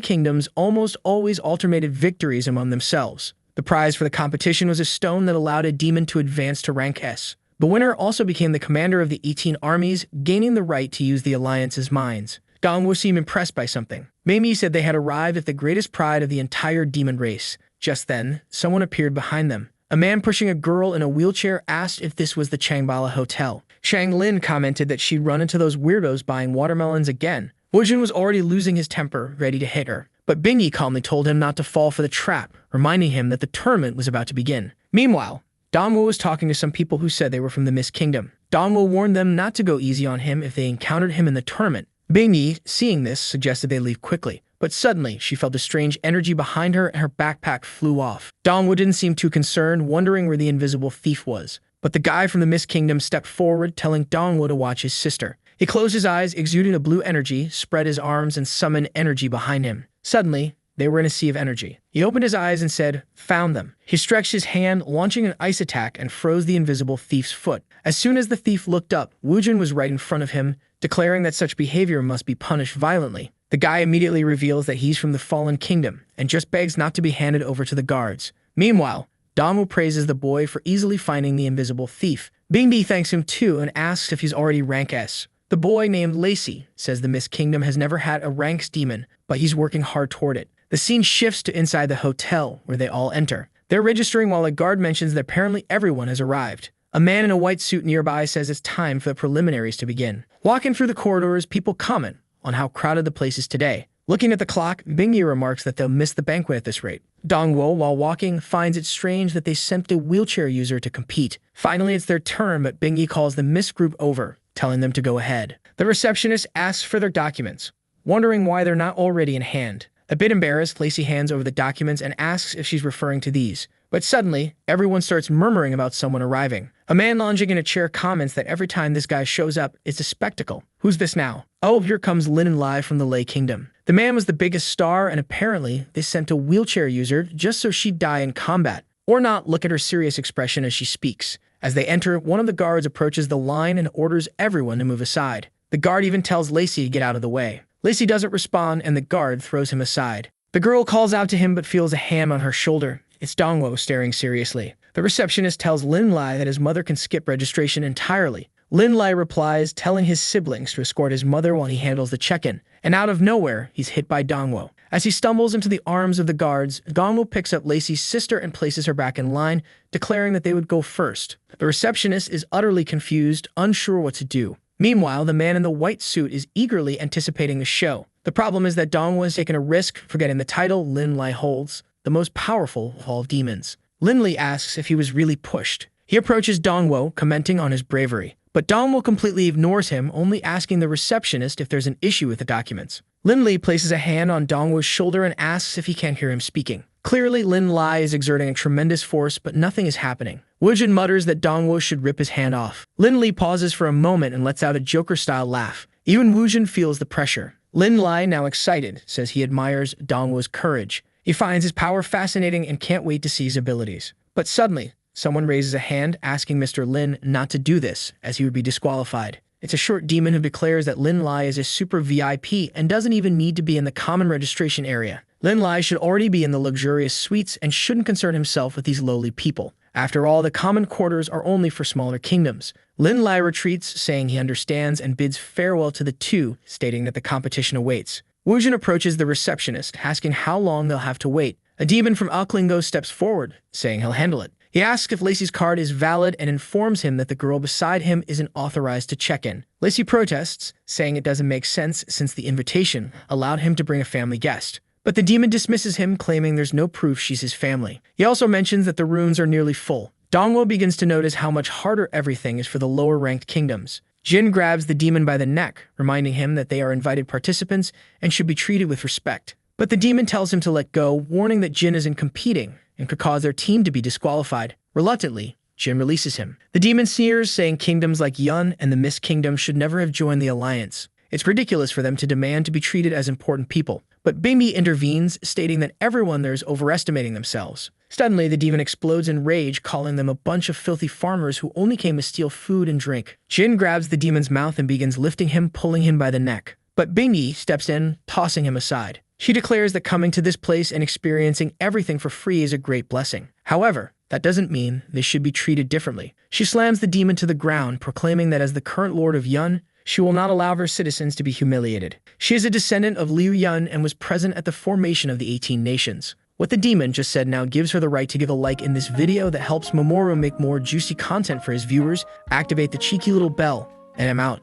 kingdoms almost always alternated victories among themselves. The prize for the competition was a stone that allowed a demon to advance to rank S. The winner also became the commander of the 18 armies, gaining the right to use the Alliance's mines. Dongwu seemed impressed by something. Mamie said they had arrived at the greatest pride of the entire demon race. Just then, someone appeared behind them. A man pushing a girl in a wheelchair asked if this was the Changbala Hotel. Xiang Lin commented that she'd run into those weirdos buying watermelons again. Wujin was already losing his temper, ready to hit her. But Bingy calmly told him not to fall for the trap, reminding him that the tournament was about to begin. Meanwhile, Dongwu was talking to some people who said they were from the Mist Kingdom. Dongwu warned them not to go easy on him if they encountered him in the tournament. Bingy, seeing this, suggested they leave quickly. But suddenly, she felt a strange energy behind her and her backpack flew off. Dongwu didn't seem too concerned, wondering where the invisible thief was. But the guy from the Mist Kingdom stepped forward, telling Dongwu to watch his sister. He closed his eyes, exuding a blue energy, spread his arms, and summoned energy behind him. Suddenly, they were in a sea of energy. He opened his eyes and said, "Found them." He stretched his hand, launching an ice attack, and froze the invisible thief's foot. As soon as the thief looked up, Wujin was right in front of him, declaring that such behavior must be punished violently. The guy immediately reveals that he's from the Fallen Kingdom, and just begs not to be handed over to the guards. Meanwhile, Dongwu praises the boy for easily finding the invisible thief. Bingy thanks him too and asks if he's already rank S. The boy, named Lacey, says the Mist Kingdom has never had a ranks demon, but he's working hard toward it. The scene shifts to inside the hotel, where they all enter. They're registering while a guard mentions that apparently everyone has arrived. A man in a white suit nearby says it's time for the preliminaries to begin. Walking through the corridors, people comment on how crowded the place is today. Looking at the clock, Bingy remarks that they'll miss the banquet at this rate. Dongwu, while walking, finds it strange that they sent the wheelchair user to compete. Finally, it's their turn, but Bingy calls the Mist group over, telling them to go ahead. The receptionist asks for their documents, wondering why they're not already in hand. A bit embarrassed, Lacey hands over the documents and asks if she's referring to these. But suddenly, everyone starts murmuring about someone arriving. A man lounging in a chair comments that every time this guy shows up, it's a spectacle. Who's this now? Oh, here comes Linen live from the Lei Kingdom. The man was the biggest star, and apparently they sent a wheelchair user just so she'd die in combat. Or not, look at her serious expression as she speaks. As they enter, one of the guards approaches the line and orders everyone to move aside. The guard even tells Lacey to get out of the way. Lacey doesn't respond, and the guard throws him aside. The girl calls out to him but feels a hand on her shoulder. It's Dongwu staring seriously. The receptionist tells Lin Lai that his mother can skip registration entirely. Lin Lai replies, telling his siblings to escort his mother while he handles the check-in. And out of nowhere, he's hit by Dongwo. As he stumbles into the arms of the guards, Dongwo picks up Lacey's sister and places her back in line, declaring that they would go first. The receptionist is utterly confused, unsure what to do. Meanwhile, the man in the white suit is eagerly anticipating the show. The problem is that Dongwo has taken a risk, forgetting the title Lin Lai holds, the most powerful of all demons. Lin Li asks if he was really pushed. He approaches Dongwo, commenting on his bravery. But Dongwo completely ignores him, only asking the receptionist if there's an issue with the documents. Lin Li places a hand on Dongwo's shoulder and asks if he can't hear him speaking. Clearly, Lin Lai is exerting a tremendous force, but nothing is happening. Wujin mutters that Dongwo should rip his hand off. Lin Li pauses for a moment and lets out a Joker-style laugh. Even Wujin feels the pressure. Lin Lai, now excited, says he admires Dongwo's courage. He finds his power fascinating and can't wait to see his abilities. But suddenly, someone raises a hand, asking Mr. Lin not to do this, as he would be disqualified. It's a short demon who declares that Lin Lai is a super VIP and doesn't even need to be in the common registration area. Lin Lai should already be in the luxurious suites and shouldn't concern himself with these lowly people. After all, the common quarters are only for smaller kingdoms. Lin Lai retreats, saying he understands, and bids farewell to the two, stating that the competition awaits. Wujin approaches the receptionist, asking how long they'll have to wait. A demon from Aoklingo steps forward, saying he'll handle it. He asks if Lacey's card is valid and informs him that the girl beside him isn't authorized to check in. Lacey protests, saying it doesn't make sense since the invitation allowed him to bring a family guest. But the demon dismisses him, claiming there's no proof she's his family. He also mentions that the rooms are nearly full. Dongwo begins to notice how much harder everything is for the lower-ranked kingdoms. Jin grabs the demon by the neck, reminding him that they are invited participants and should be treated with respect. But the demon tells him to let go, warning that Jin isn't competing and could cause their team to be disqualified. Reluctantly, Jin releases him. The demon sneers, saying kingdoms like Yun and the Mist Kingdom should never have joined the alliance. It's ridiculous for them to demand to be treated as important people. But Bingmi intervenes, stating that everyone there is overestimating themselves. Suddenly, the demon explodes in rage, calling them a bunch of filthy farmers who only came to steal food and drink. Jin grabs the demon's mouth and begins lifting him, pulling him by the neck. But Bingmi steps in, tossing him aside. She declares that coming to this place and experiencing everything for free is a great blessing. However, that doesn't mean they should be treated differently. She slams the demon to the ground, proclaiming that as the current lord of Yun, she will not allow her citizens to be humiliated. She is a descendant of Liu Yun and was present at the formation of the 18 nations. What the demon just said now gives her the right to give a like in this video that helps Mamoru make more juicy content for his viewers. Activate the cheeky little bell, and I'm out.